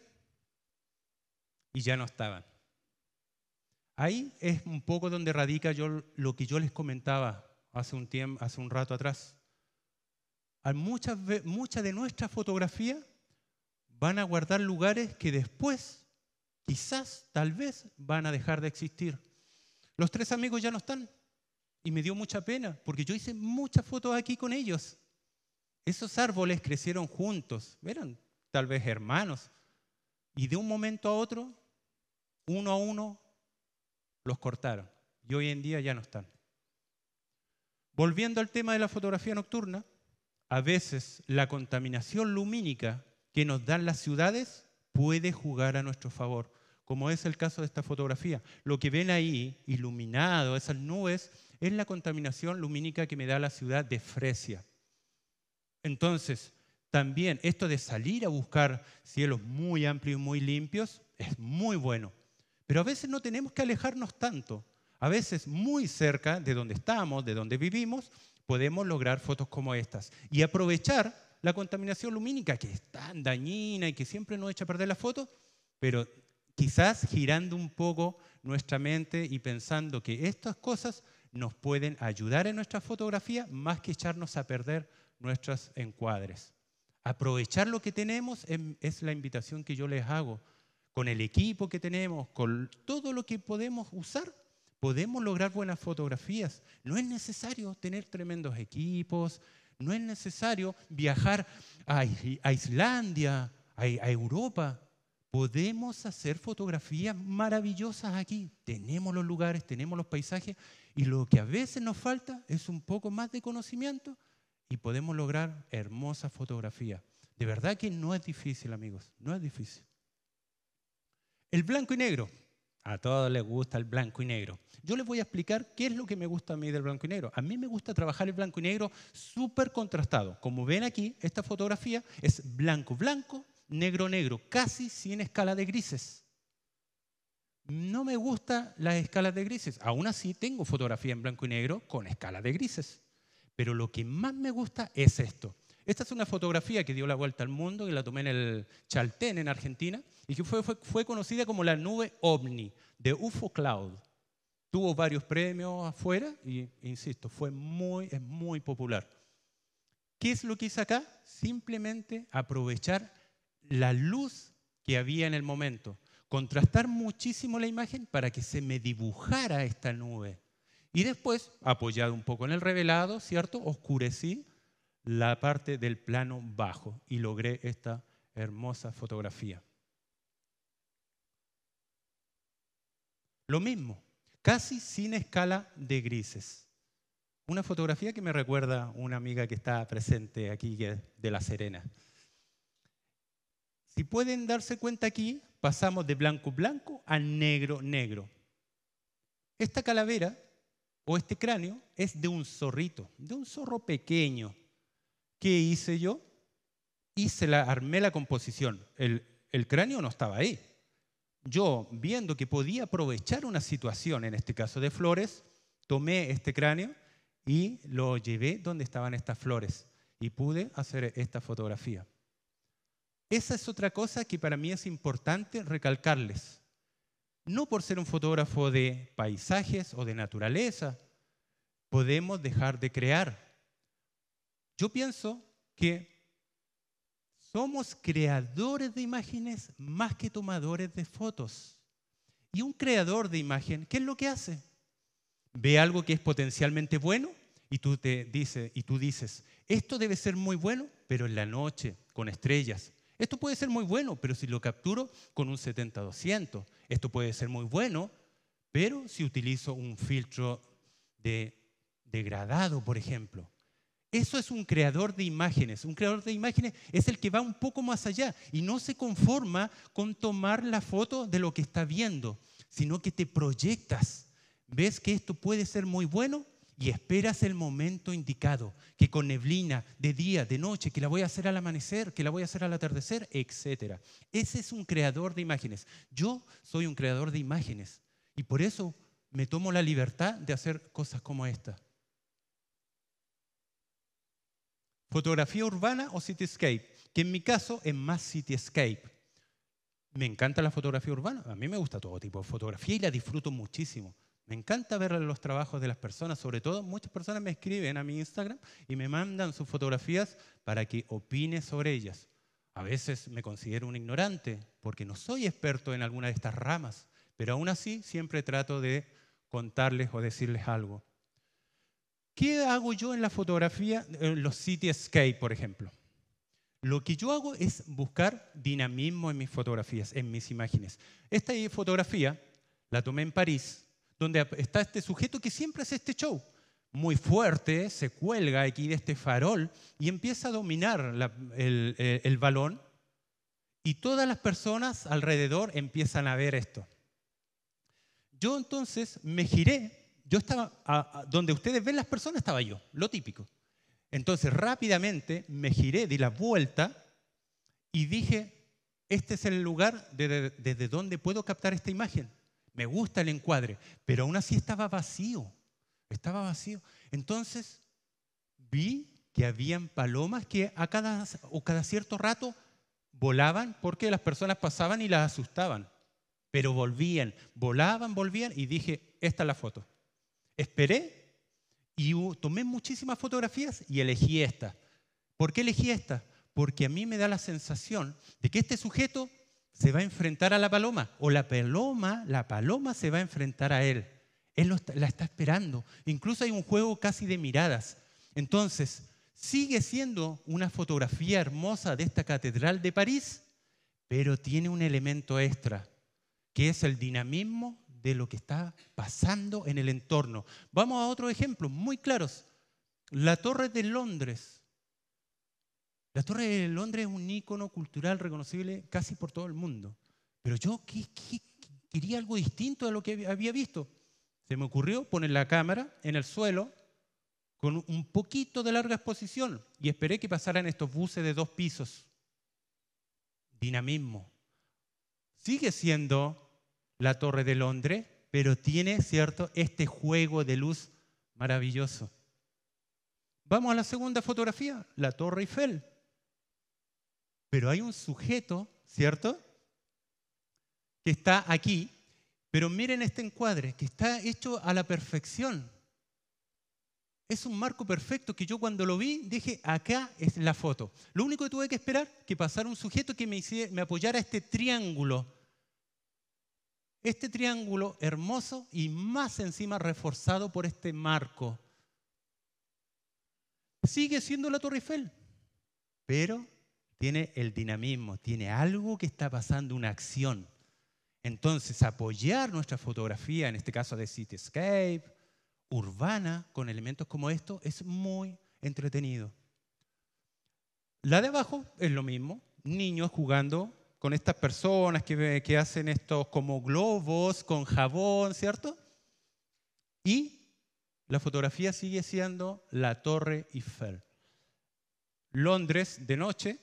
y ya no estaban. Ahí es un poco donde radica lo que yo les comentaba hace un rato atrás. Muchas de nuestras fotografías van a guardar lugares que después, quizás, tal vez, van a dejar de existir. Los tres amigos ya no están y me dio mucha pena porque yo hice muchas fotos aquí con ellos. Esos árboles crecieron juntos, eran tal vez hermanos, y de un momento a otro, uno a uno, los cortaron y hoy en día ya no están. Volviendo al tema de la fotografía nocturna, a veces la contaminación lumínica que nos dan las ciudades puede jugar a nuestro favor, como es el caso de esta fotografía. Lo que ven ahí, iluminado, esas nubes, es la contaminación lumínica que me da la ciudad de Fresia. Entonces, también esto de salir a buscar cielos muy amplios y muy limpios es muy bueno. Pero a veces no tenemos que alejarnos tanto. A veces muy cerca de donde estamos, de donde vivimos, podemos lograr fotos como estas y aprovechar la contaminación lumínica, que es tan dañina y que siempre nos echa a perder la foto, pero quizás girando un poco nuestra mente y pensando que estas cosas nos pueden ayudar en nuestra fotografía más que echarnos a perder nuestros encuadres. Aprovechar lo que tenemos es la invitación que yo les hago. Con el equipo que tenemos, con todo lo que podemos usar, podemos lograr buenas fotografías. No es necesario tener tremendos equipos, no es necesario viajar a Islandia, a Europa, podemos hacer fotografías maravillosas aquí. Tenemos los lugares, tenemos los paisajes y lo que a veces nos falta es un poco más de conocimiento y podemos lograr hermosas fotografías. De verdad que no es difícil, amigos, no es difícil. El blanco y negro. A todos les gusta el blanco y negro. Yo les voy a explicar qué es lo que me gusta a mí del blanco y negro. A mí me gusta trabajar el blanco y negro súper contrastado. Como ven aquí, esta fotografía es blanco, blanco, negro, negro, casi sin escala de grises. No me gustan las escalas de grises. Aún así tengo fotografía en blanco y negro con escala de grises. Pero lo que más me gusta es esto. Esta es una fotografía que dio la vuelta al mundo, que la tomé en el Chaltén, en Argentina, y que fue conocida como la nube OVNI, de UFO Cloud. Tuvo varios premios afuera y, insisto, es muy popular. ¿Qué es lo que hice acá? Simplemente aprovechar la luz que había en el momento, contrastar muchísimo la imagen para que se me dibujara esta nube. Y después, apoyado un poco en el revelado, ¿cierto? Oscurecí la parte del plano bajo y logré esta hermosa fotografía. Lo mismo, casi sin escala de grises. Una fotografía que me recuerda a una amiga que está presente aquí de La Serena. Si pueden darse cuenta aquí, pasamos de blanco blanco a negro negro. Esta calavera o este cráneo es de un zorrito, de un zorro pequeño. ¿Qué hice yo? Armé la composición. El cráneo no estaba ahí. Yo, viendo que podía aprovechar una situación, en este caso de flores, tomé este cráneo y lo llevé donde estaban estas flores y pude hacer esta fotografía. Esa es otra cosa que para mí es importante recalcarles. No por ser un fotógrafo de paisajes o de naturaleza, podemos dejar de crear. Yo pienso que somos creadores de imágenes más que tomadores de fotos. Y un creador de imagen, ¿qué es lo que hace? Ve algo que es potencialmente bueno y tú dices, esto debe ser muy bueno, pero en la noche, con estrellas. Esto puede ser muy bueno, pero si lo capturo con un 70-200. Esto puede ser muy bueno, pero si utilizo un filtro de degradado, por ejemplo. Eso es un creador de imágenes. Un creador de imágenes es el que va un poco más allá y no se conforma con tomar la foto de lo que está viendo, sino que te proyectas. Ves que esto puede ser muy bueno y esperas el momento indicado, que con neblina, de día, de noche, que la voy a hacer al amanecer, que la voy a hacer al atardecer, etc. Ese es un creador de imágenes. Yo soy un creador de imágenes y por eso me tomo la libertad de hacer cosas como esta. Fotografía urbana o cityscape, que en mi caso es más cityscape. Me encanta la fotografía urbana, a mí me gusta todo tipo de fotografía y la disfruto muchísimo. Me encanta ver los trabajos de las personas, sobre todo muchas personas me escriben a mi Instagram y me mandan sus fotografías para que opine sobre ellas. A veces me considero un ignorante porque no soy experto en alguna de estas ramas, pero aún así siempre trato de contarles o decirles algo. ¿Qué hago yo en la fotografía, en los cityscape, por ejemplo? Lo que yo hago es buscar dinamismo en mis fotografías, en mis imágenes. Esta fotografía la tomé en París, donde está este sujeto que siempre hace este show. Muy fuerte, se cuelga aquí de este farol y empieza a dominar el balón y todas las personas alrededor empiezan a ver esto. Yo entonces me giré. Yo estaba, donde ustedes ven las personas estaba yo, lo típico. Entonces rápidamente me giré, di la vuelta y dije, este es el lugar desde donde puedo captar esta imagen. Me gusta el encuadre, pero aún así estaba vacío. Entonces vi que habían palomas que cada cierto rato volaban porque las personas pasaban y las asustaban. Pero volvían, volaban, volvían y dije, esta es la foto. Esperé y tomé muchísimas fotografías y elegí esta. ¿Por qué elegí esta? Porque a mí me da la sensación de que este sujeto se va a enfrentar a la paloma o la paloma se va a enfrentar a él. Él la está esperando. Incluso hay un juego casi de miradas. Entonces, sigue siendo una fotografía hermosa de esta catedral de París, pero tiene un elemento extra, que es el dinamismo de lo que está pasando en el entorno. Vamos a otros ejemplos muy claros. La Torre de Londres. La Torre de Londres es un ícono cultural reconocible casi por todo el mundo. Pero yo quería algo distinto de lo que había visto. Se me ocurrió poner la cámara en el suelo con un poquito de larga exposición y esperé que pasaran estos buses de 2 pisos. Dinamismo. Sigue siendo la Torre de Londres, pero tiene, ¿cierto?, este juego de luz maravilloso. Vamos a la segunda fotografía, la Torre Eiffel. Pero hay un sujeto, ¿cierto?, que está aquí, pero miren este encuadre, que está hecho a la perfección. Es un marco perfecto que yo cuando lo vi dije, acá es la foto. Lo único que tuve que esperar que pasara un sujeto que me apoyara este triángulo. Este triángulo hermoso y más encima reforzado por este marco. Sigue siendo la Torre Eiffel, pero tiene el dinamismo, tiene algo que está pasando, una acción. Entonces, apoyar nuestra fotografía, en este caso de cityscape, urbana, con elementos como estos, es muy entretenido. La de abajo es lo mismo, niños jugando con estas personas que hacen estos como globos con jabón, ¿cierto? Y la fotografía sigue siendo la Torre Eiffel. Londres de noche.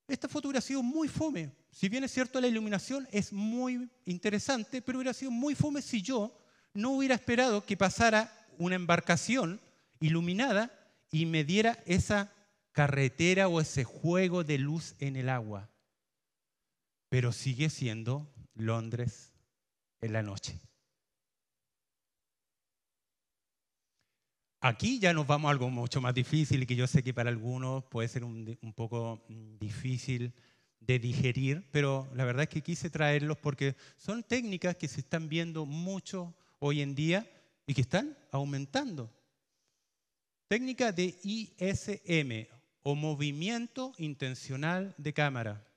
Esta foto hubiera sido muy fome. Si bien es cierto, la iluminación es muy interesante, pero hubiera sido muy fome si yo no hubiera esperado que pasara una embarcación iluminada y me diera esa carretera o ese juego de luz en el agua. Pero sigue siendo Londres en la noche. Aquí ya nos vamos a algo mucho más difícil y que yo sé que para algunos puede ser un poco difícil de digerir, pero la verdad es que quise traerlos porque son técnicas que se están viendo mucho hoy en día y que están aumentando. Técnica de ISM o movimiento intencional de cámara.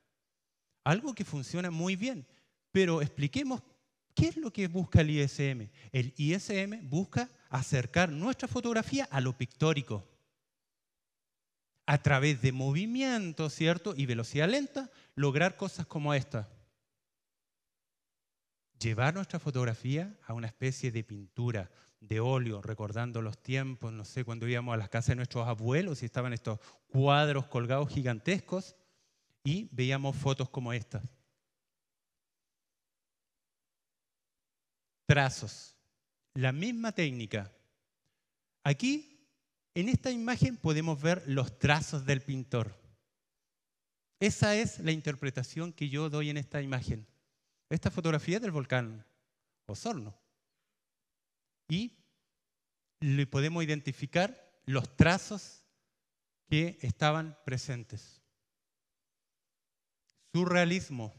Algo que funciona muy bien, pero expliquemos qué es lo que busca el ISM. El ISM busca acercar nuestra fotografía a lo pictórico. A través de movimiento, ¿cierto? Y velocidad lenta, lograr cosas como esta. Llevar nuestra fotografía a una especie de pintura, de óleo, recordando los tiempos, no sé, cuando íbamos a las casas de nuestros abuelos y estaban estos cuadros colgados gigantescos y veíamos fotos como estas. Trazos. La misma técnica. Aquí, en esta imagen, podemos ver los trazos del pintor. Esa es la interpretación que yo doy en esta imagen. Esta fotografía es del volcán Osorno. Y le podemos identificar los trazos que estaban presentes. Surrealismo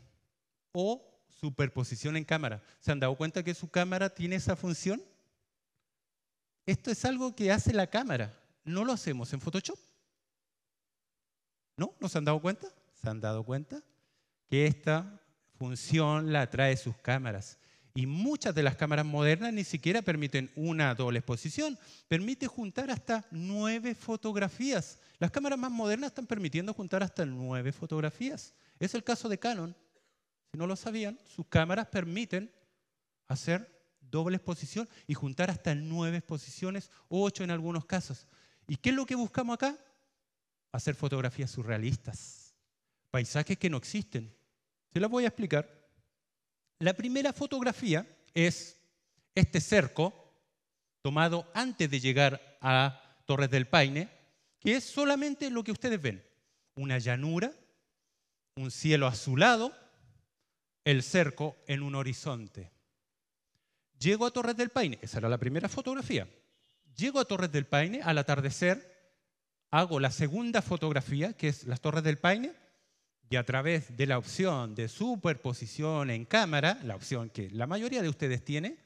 o superposición en cámara. ¿Se han dado cuenta que su cámara tiene esa función? Esto es algo que hace la cámara. No lo hacemos en Photoshop. ¿No? ¿No se han dado cuenta? ¿Se han dado cuenta? Que esta función la trae sus cámaras. Y muchas de las cámaras modernas ni siquiera permiten una doble exposición. Permite juntar hasta 9 fotografías. Las cámaras más modernas están permitiendo juntar hasta 9 fotografías. Es el caso de Canon. Si no lo sabían, sus cámaras permiten hacer doble exposición y juntar hasta 9 exposiciones, 8 en algunos casos. ¿Y qué es lo que buscamos acá? Hacer fotografías surrealistas, paisajes que no existen. Se las voy a explicar. La primera fotografía es este cerco tomado antes de llegar a Torres del Paine, que es solamente lo que ustedes ven. Una llanura, un cielo azulado, el cerco en un horizonte. Llego a Torres del Paine, esa era la primera fotografía. Llego a Torres del Paine al atardecer, hago la segunda fotografía, que es las Torres del Paine, y a través de la opción de superposición en cámara, la opción que la mayoría de ustedes tiene,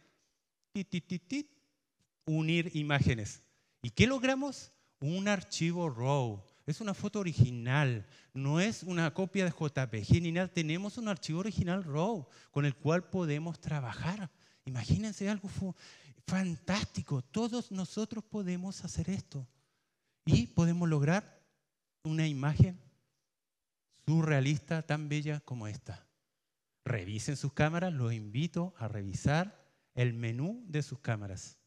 unir imágenes. ¿Y qué logramos? Un archivo RAW. Es una foto original, no es una copia de JPG ni nada. Tenemos un archivo original RAW con el cual podemos trabajar. Imagínense algo fantástico. Todos nosotros podemos hacer esto y podemos lograr una imagen surrealista tan bella como esta. Revisen sus cámaras, los invito a revisar el menú de sus cámaras.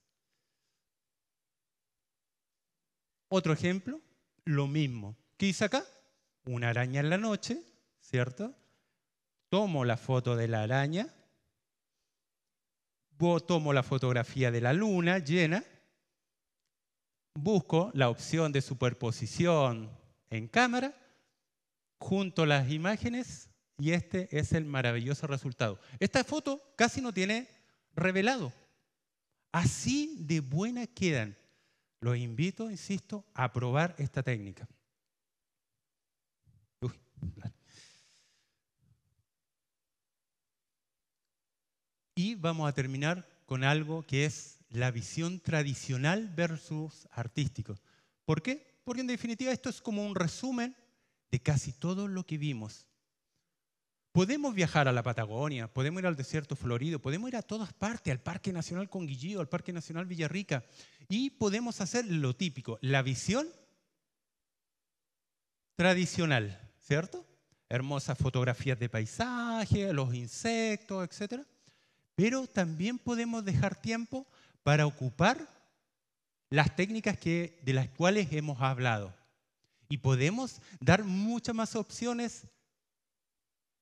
Otro ejemplo, lo mismo. ¿Qué hice acá? Una araña en la noche, ¿cierto? Tomo la foto de la araña, tomo la fotografía de la luna llena, busco la opción de superposición en cámara, junto las imágenes y este es el maravilloso resultado. Esta foto casi no tiene revelado. Así de buena quedan. Los invito, insisto, a probar esta técnica. Y vamos a terminar con algo que es la visión tradicional versus artístico. ¿Por qué? Porque en definitiva esto es como un resumen de casi todo lo que vimos. Podemos viajar a la Patagonia, podemos ir al desierto florido, podemos ir a todas partes, al Parque Nacional Conguillío, al Parque Nacional Villarrica, y podemos hacer lo típico, la visión tradicional, ¿cierto? Hermosas fotografías de paisaje, los insectos, etc. Pero también podemos dejar tiempo para ocupar las técnicas de las cuales hemos hablado. Y podemos dar muchas más opciones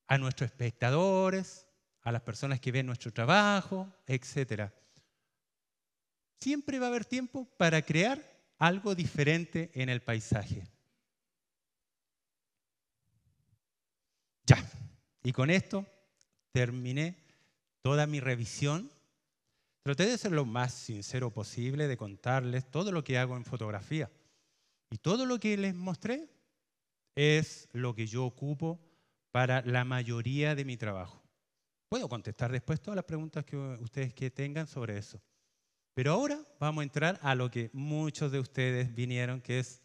a nuestros espectadores, a las personas que ven nuestro trabajo, etc. Siempre va a haber tiempo para crear algo diferente en el paisaje. Ya, y con esto terminé toda mi revisión. Traté de ser lo más sincero posible, de contarles todo lo que hago en fotografía. Y todo lo que les mostré es lo que yo ocupo para la mayoría de mi trabajo. Puedo contestar después todas las preguntas que ustedes tengan sobre eso. Pero ahora vamos a entrar a lo que muchos de ustedes vinieron, que es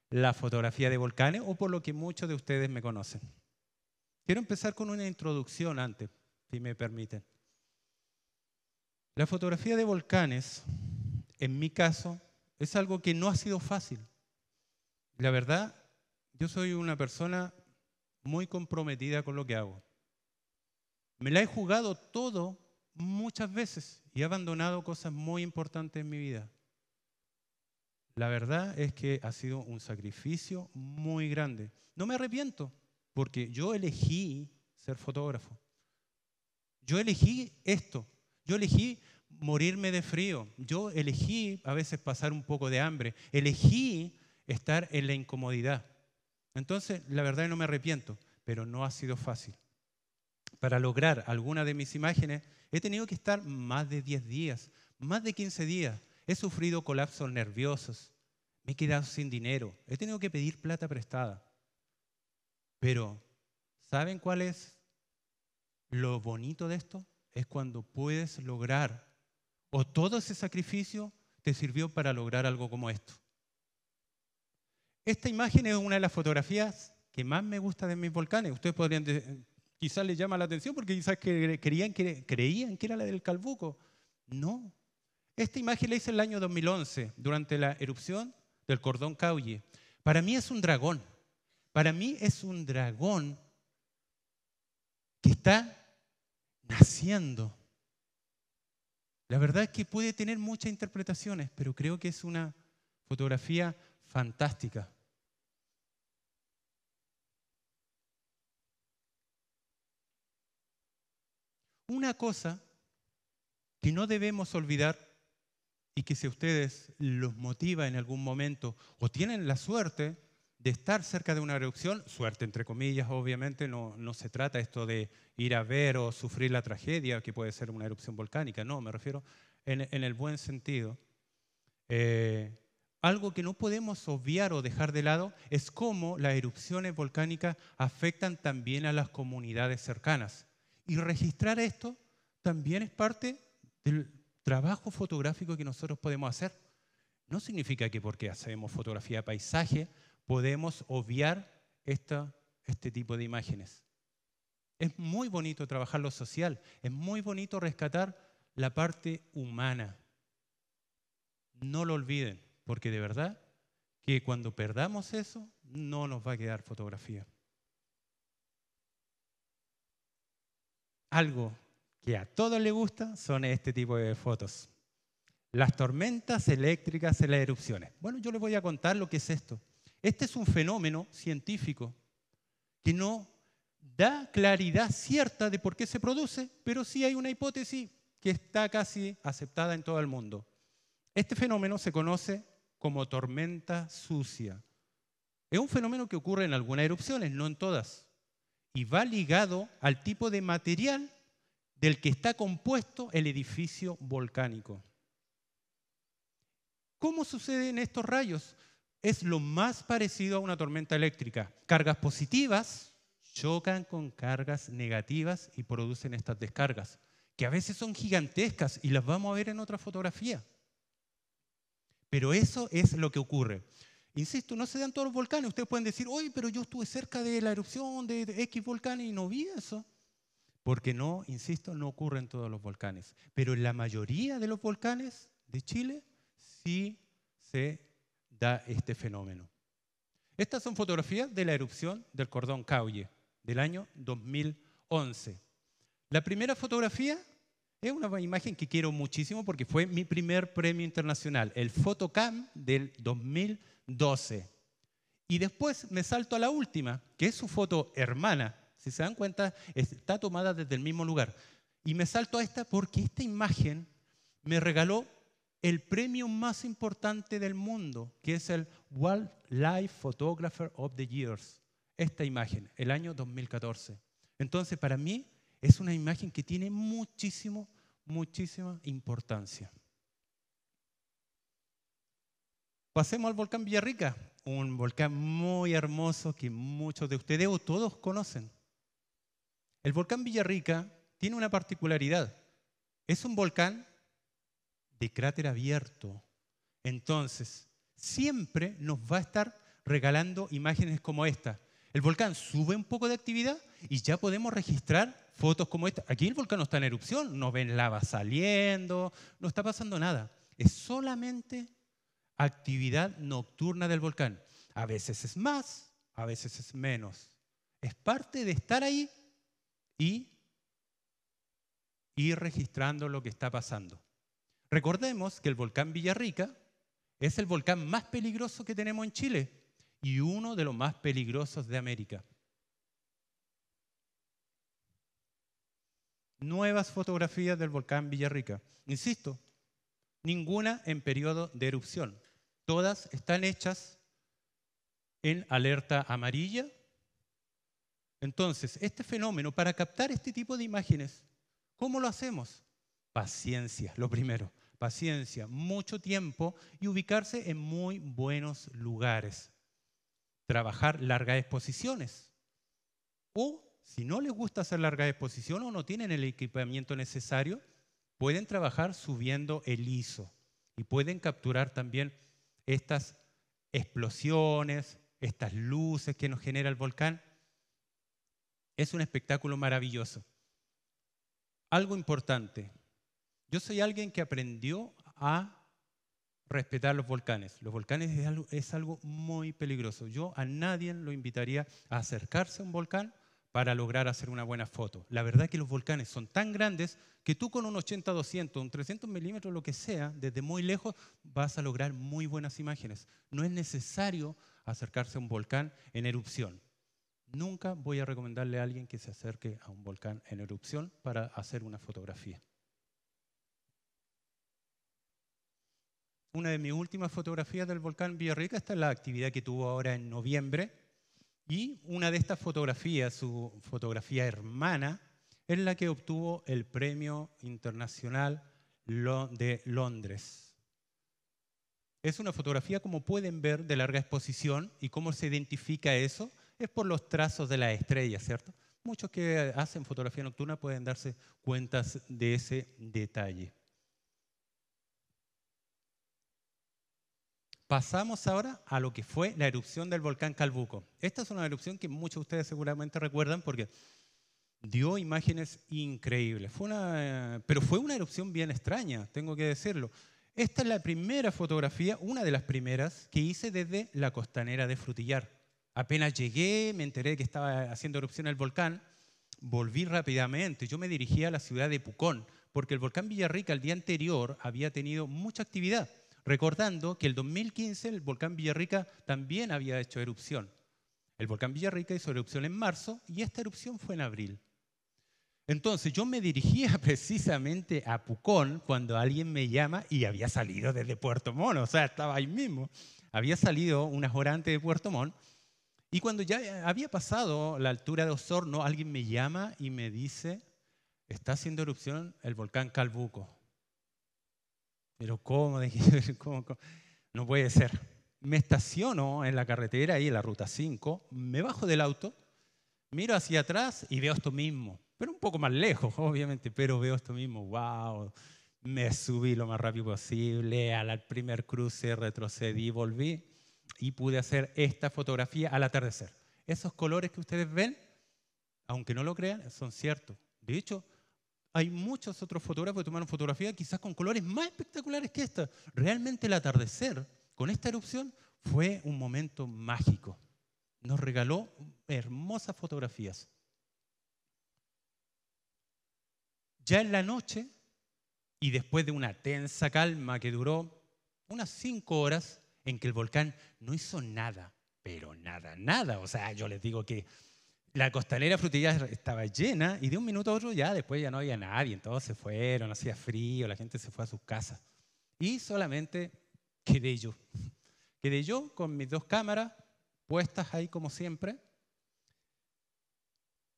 la fotografía de volcanes, o por lo que muchos de ustedes me conocen. Quiero empezar con una introducción antes, si me permiten. La fotografía de volcanes, en mi caso, es algo que no ha sido fácil. La verdad, yo soy una persona muy comprometida con lo que hago. Me la he jugado todo muchas veces y he abandonado cosas muy importantes en mi vida. La verdad es que ha sido un sacrificio muy grande. No me arrepiento, porque yo elegí ser fotógrafo. Yo elegí esto. Yo elegí morirme de frío. Yo elegí a veces pasar un poco de hambre. Elegí estar en la incomodidad. Entonces, la verdad no me arrepiento, pero no ha sido fácil. Para lograr alguna de mis imágenes, he tenido que estar más de 10 días, más de 15 días. He sufrido colapsos nerviosos, me he quedado sin dinero, he tenido que pedir plata prestada. Pero, ¿saben cuál es lo bonito de esto? Es cuando puedes lograr, o todo ese sacrificio te sirvió para lograr algo como esto. Esta imagen es una de las fotografías que más me gusta de mis volcanes. Ustedes podrían, quizás les llama la atención porque quizás creían que era la del Calbuco. No. Esta imagen la hice en el año 2011, durante la erupción del Cordón Caulle. Para mí es un dragón. Para mí es un dragón que está naciendo. La verdad es que puede tener muchas interpretaciones, pero creo que es una fotografía fantástica. Una cosa que no debemos olvidar y que si a ustedes los motiva en algún momento o tienen la suerte de estar cerca de una erupción, suerte entre comillas, obviamente, no se trata esto de ir a ver o sufrir la tragedia que puede ser una erupción volcánica, no, me refiero en el buen sentido. Algo que no podemos obviar o dejar de lado es cómo las erupciones volcánicas afectan también a las comunidades cercanas. Y registrar esto también es parte del trabajo fotográfico que nosotros podemos hacer. No significa que porque hacemos fotografía de paisaje podemos obviar este tipo de imágenes. Es muy bonito trabajar lo social, es muy bonito rescatar la parte humana. No lo olviden, porque de verdad que cuando perdamos eso, no nos va a quedar fotografía. Algo que a todos les gusta son este tipo de fotos. Las tormentas eléctricas en las erupciones. Bueno, yo les voy a contar lo que es esto. Este es un fenómeno científico que no da claridad cierta de por qué se produce, pero sí hay una hipótesis que está casi aceptada en todo el mundo. Este fenómeno se conoce como tormenta sucia. Es un fenómeno que ocurre en algunas erupciones, no en todas, y va ligado al tipo de material del que está compuesto el edificio volcánico. ¿Cómo suceden estos rayos? Es lo más parecido a una tormenta eléctrica. Cargas positivas chocan con cargas negativas y producen estas descargas, que a veces son gigantescas y las vamos a ver en otra fotografía. Pero eso es lo que ocurre. Insisto, no se dan todos los volcanes. Ustedes pueden decir, oye, pero yo estuve cerca de la erupción de X volcán y no vi eso. Porque no, insisto, no ocurre en todos los volcanes. Pero en la mayoría de los volcanes de Chile sí se da este fenómeno. Estas son fotografías de la erupción del Cordón Caulle del año 2011. La primera fotografía es una imagen que quiero muchísimo porque fue mi primer premio internacional, el Photocam del 2012. Y después me salto a la última, que es su foto hermana. Si se dan cuenta, está tomada desde el mismo lugar. Y me salto a esta porque esta imagen me regaló el premio más importante del mundo, que es el Wildlife Photographer of the Year. Esta imagen, el año 2014. Entonces, para mí, es una imagen que tiene muchísima importancia. Pasemos al volcán Villarrica, un volcán muy hermoso que muchos de ustedes o todos conocen. El volcán Villarrica tiene una particularidad. Es un volcán de cráter abierto. Entonces, siempre nos va a estar regalando imágenes como esta. El volcán sube un poco de actividad y ya podemos registrar fotos como esta. Aquí el volcán no está en erupción, no ven lava saliendo, no está pasando nada. Es solamente actividad nocturna del volcán. A veces es más, a veces es menos. Es parte de estar ahí y ir registrando lo que está pasando. Recordemos que el volcán Villarrica es el volcán más peligroso que tenemos en Chile y uno de los más peligrosos de América. Nuevas fotografías del volcán Villarrica. Insisto, ninguna en periodo de erupción. Todas están hechas en alerta amarilla. Entonces, este fenómeno, para captar este tipo de imágenes, ¿cómo lo hacemos? Paciencia, lo primero. Paciencia, mucho tiempo y ubicarse en muy buenos lugares. Trabajar largas exposiciones. O, si no les gusta hacer larga exposición o no tienen el equipamiento necesario, pueden trabajar subiendo el ISO y pueden capturar también estas explosiones, estas luces que nos genera el volcán. Es un espectáculo maravilloso. Algo importante. Yo soy alguien que aprendió a respetar los volcanes. Los volcanes es algo muy peligroso. Yo a nadie lo invitaría a acercarse a un volcán para lograr hacer una buena foto. La verdad es que los volcanes son tan grandes que tú con un 80-200, un 300 milímetros, lo que sea, desde muy lejos vas a lograr muy buenas imágenes. No es necesario acercarse a un volcán en erupción. Nunca voy a recomendarle a alguien que se acerque a un volcán en erupción para hacer una fotografía. Una de mis últimas fotografías del volcán Villarrica, esta es la actividad que tuvo ahora en noviembre, y una de estas fotografías, su fotografía hermana, es la que obtuvo el Premio Internacional de Londres. Es una fotografía, como pueden ver, de larga exposición, y cómo se identifica eso es por los trazos de las estrellas, ¿cierto? Muchos que hacen fotografía nocturna pueden darse cuenta de ese detalle. pasamos ahora a lo que fue la erupción del volcán Calbuco. Esta es una erupción que muchos de ustedes seguramente recuerdan porque dio imágenes increíbles. Pero fue una erupción bien extraña, tengo que decirlo. Esta es la primera fotografía, una de las primeras, que hice desde la costanera de Frutillar. Apenas llegué, me enteré que estaba haciendo erupción el volcán, volví rápidamente. Yo me dirigí a la ciudad de Pucón, porque el volcán Villarrica el día anterior había tenido mucha actividad, recordando que el 2015 el volcán Villarrica también había hecho erupción. El volcán Villarrica hizo erupción en marzo y esta erupción fue en abril. Entonces yo me dirigía precisamente a Pucón cuando alguien me llama y había salido desde Puerto Montt, o sea, estaba ahí mismo. Había salido unas horas antes de Puerto Montt y cuando ya había pasado la altura de Osorno, alguien me llama y me dice, está haciendo erupción el volcán Calbuco. Pero ¿cómo? ¿Cómo? No puede ser. Me estaciono en la carretera, ahí en la ruta 5, me bajo del auto, miro hacia atrás y veo esto mismo. Pero un poco más lejos, obviamente, pero veo esto mismo. ¡Wow! Me subí lo más rápido posible, al primer cruce retrocedí, volví y pude hacer esta fotografía al atardecer. Esos colores que ustedes ven, aunque no lo crean, son ciertos. De hecho, hay muchos otros fotógrafos que tomaron fotografía quizás con colores más espectaculares que esta. Realmente el atardecer con esta erupción fue un momento mágico. Nos regaló hermosas fotografías. Ya en la noche, y después de una tensa calma que duró unas 5 horas, en que el volcán no hizo nada, pero nada, nada. O sea, yo les digo que la costanera Frutillar estaba llena y de un minuto a otro ya después ya no había nadie, todos se fueron, hacía frío, la gente se fue a sus casas. Y solamente quedé yo. Quedé yo con mis 2 cámaras puestas ahí como siempre,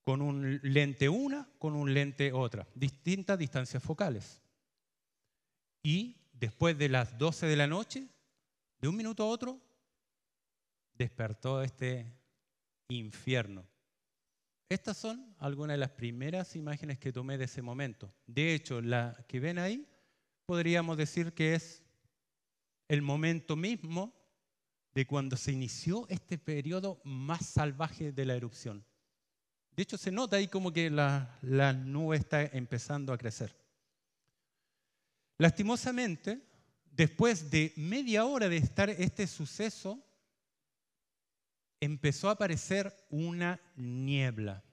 con un lente una, con un lente otra, distintas distancias focales. Y después de las 12 de la noche, de un minuto a otro, despertó este infierno. Estas son algunas de las primeras imágenes que tomé de ese momento. De hecho, la que ven ahí, podríamos decir que es el momento mismo de cuando se inició este periodo más salvaje de la erupción. De hecho, se nota ahí como que la nube está empezando a crecer. Lastimosamente, después de media hora de estar este suceso, empezó a aparecer una niebla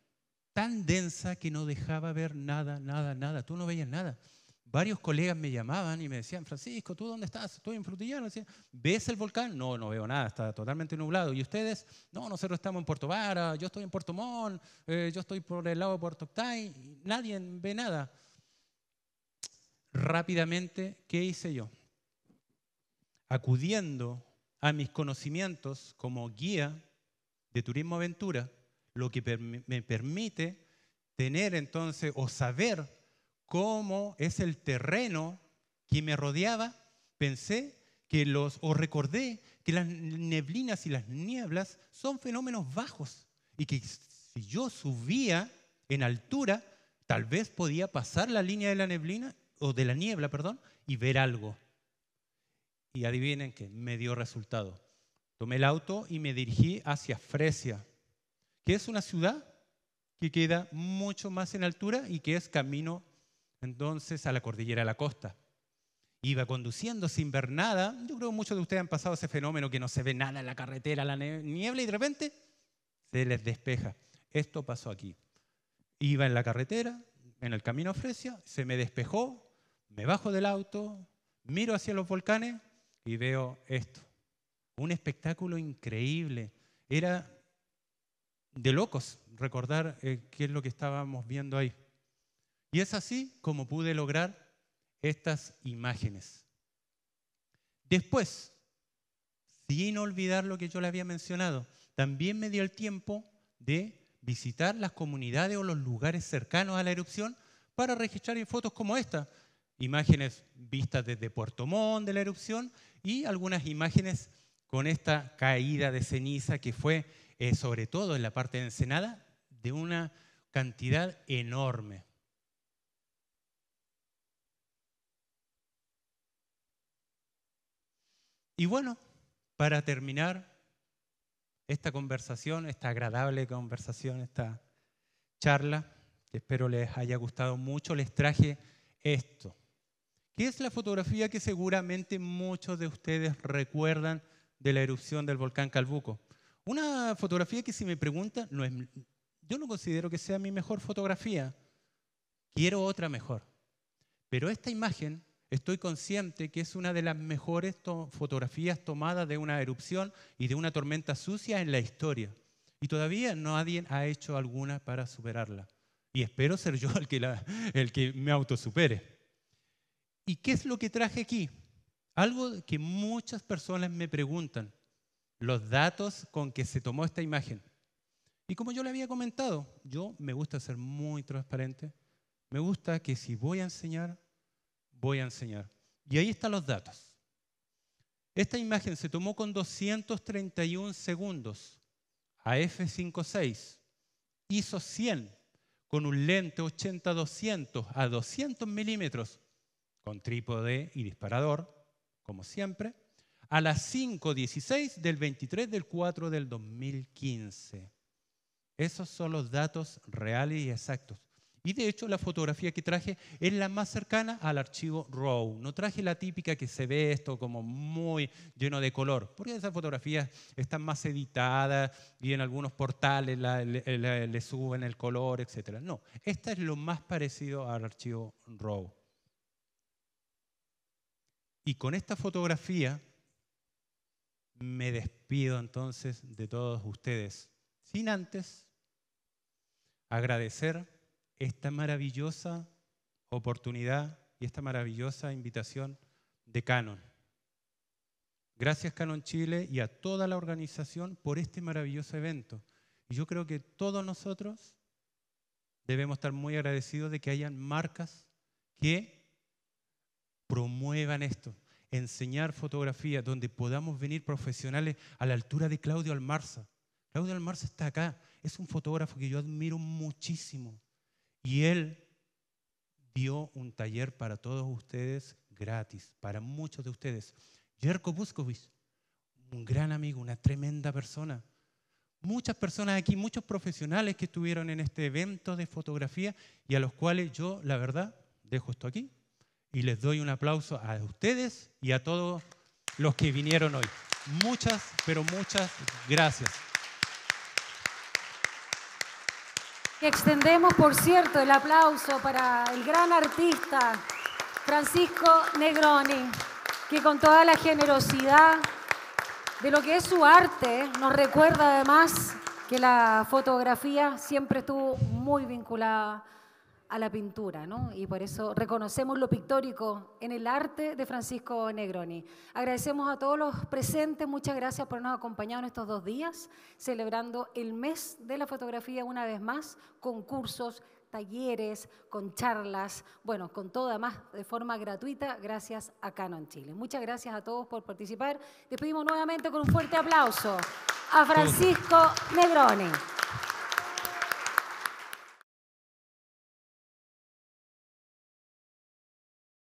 tan densa que no dejaba ver nada, nada, nada. Tú no veías nada. Varios colegas me llamaban y me decían, Francisco, ¿tú dónde estás? Estoy en Frutillar. ¿Ves el volcán? No, no veo nada, está totalmente nublado. ¿Y ustedes? No, nosotros estamos en Puerto Vara, yo estoy en Puerto Montt, yo estoy por el lado de Puerto Octay. Nadie ve nada. Rápidamente, ¿qué hice yo? Acudiendo a mis conocimientos como guía de turismo aventura, lo que me permite tener entonces o saber cómo es el terreno que me rodeaba, pensé que o recordé que las neblinas y las nieblas son fenómenos bajos y que si yo subía en altura, tal vez podía pasar la línea de la neblina o de la niebla, perdón, y ver algo. Y adivinen qué, me dio resultado. Tomé el auto y me dirigí hacia Fresia, que es una ciudad que queda mucho más en altura y que es camino entonces a la cordillera de la costa. Iba conduciendo sin ver nada. Yo creo que muchos de ustedes han pasado ese fenómeno que no se ve nada en la carretera, la niebla, y de repente se les despeja. Esto pasó aquí. Iba en la carretera, en el camino a Fresia, se me despejó, me bajo del auto, miro hacia los volcanes y veo esto. Un espectáculo increíble. Era de locos recordar qué es lo que estábamos viendo ahí. Y es así como pude lograr estas imágenes. Después, sin olvidar lo que yo le había mencionado, también me dio el tiempo de visitar las comunidades o los lugares cercanos a la erupción para registrar fotos como esta. Imágenes vistas desde Puerto Montt de la erupción y algunas imágenes con esta caída de ceniza que fue, sobre todo en la parte de Ensenada, de una cantidad enorme. Y bueno, para terminar esta conversación, esta agradable conversación, esta charla, que espero les haya gustado mucho, les traje esto, que es la fotografía que seguramente muchos de ustedes recuerdan de la erupción del volcán Calbuco. Una fotografía que, si me preguntan, yo no considero que sea mi mejor fotografía, quiero otra mejor. Pero esta imagen, estoy consciente que es una de las mejores fotografías tomadas de una erupción y de una tormenta sucia en la historia. Y todavía nadie ha hecho alguna para superarla. Y espero ser yo el que me autosupere. ¿Y qué es lo que traje aquí? Algo que muchas personas me preguntan, los datos con que se tomó esta imagen. Y como yo le había comentado, yo me gusta ser muy transparente, me gusta que si voy a enseñar, voy a enseñar. Y ahí están los datos. Esta imagen se tomó con 231 segundos a f5.6, ISO 100, con un lente 80-200 a 200 milímetros, con trípode y disparador, como siempre, a las 5:16 del 23/4/2015. Esos son los datos reales y exactos. Y de hecho la fotografía que traje es la más cercana al archivo RAW. No traje la típica que se ve esto como muy lleno de color, porque esas fotografías están más editadas y en algunos portales le suben el color, etc. No, esta es lo más parecido al archivo RAW. Y con esta fotografía me despido entonces de todos ustedes, sin antes agradecer esta maravillosa oportunidad y esta maravillosa invitación de Canon. Gracias Canon Chile y a toda la organización por este maravilloso evento. Y yo creo que todos nosotros debemos estar muy agradecidos de que hayan marcas que promuevan esto, enseñar fotografía, donde podamos venir profesionales a la altura de Claudio Almarza. Claudio Almarza está acá, es un fotógrafo que yo admiro muchísimo. Y él dio un taller para todos ustedes gratis, para muchos de ustedes. Jerko Buskovich, un gran amigo, una tremenda persona. Muchas personas aquí, muchos profesionales que estuvieron en este evento de fotografía y a los cuales yo, la verdad, dejo esto aquí y les doy un aplauso a ustedes y a todos los que vinieron hoy. Muchas, pero muchas gracias. Extendemos, por cierto, el aplauso para el gran artista Francisco Negroni, que con toda la generosidad de lo que es su arte nos recuerda además que la fotografía siempre estuvo muy vinculada a la pintura, ¿no? Y por eso reconocemos lo pictórico en el arte de Francisco Negroni. Agradecemos a todos los presentes, muchas gracias por habernos acompañado en estos 2 días, celebrando el mes de la fotografía una vez más, concursos, talleres, con charlas, bueno, con todo además de forma gratuita, gracias a Canon Chile. Muchas gracias a todos por participar. Despedimos nuevamente con un fuerte aplauso a Francisco Negroni.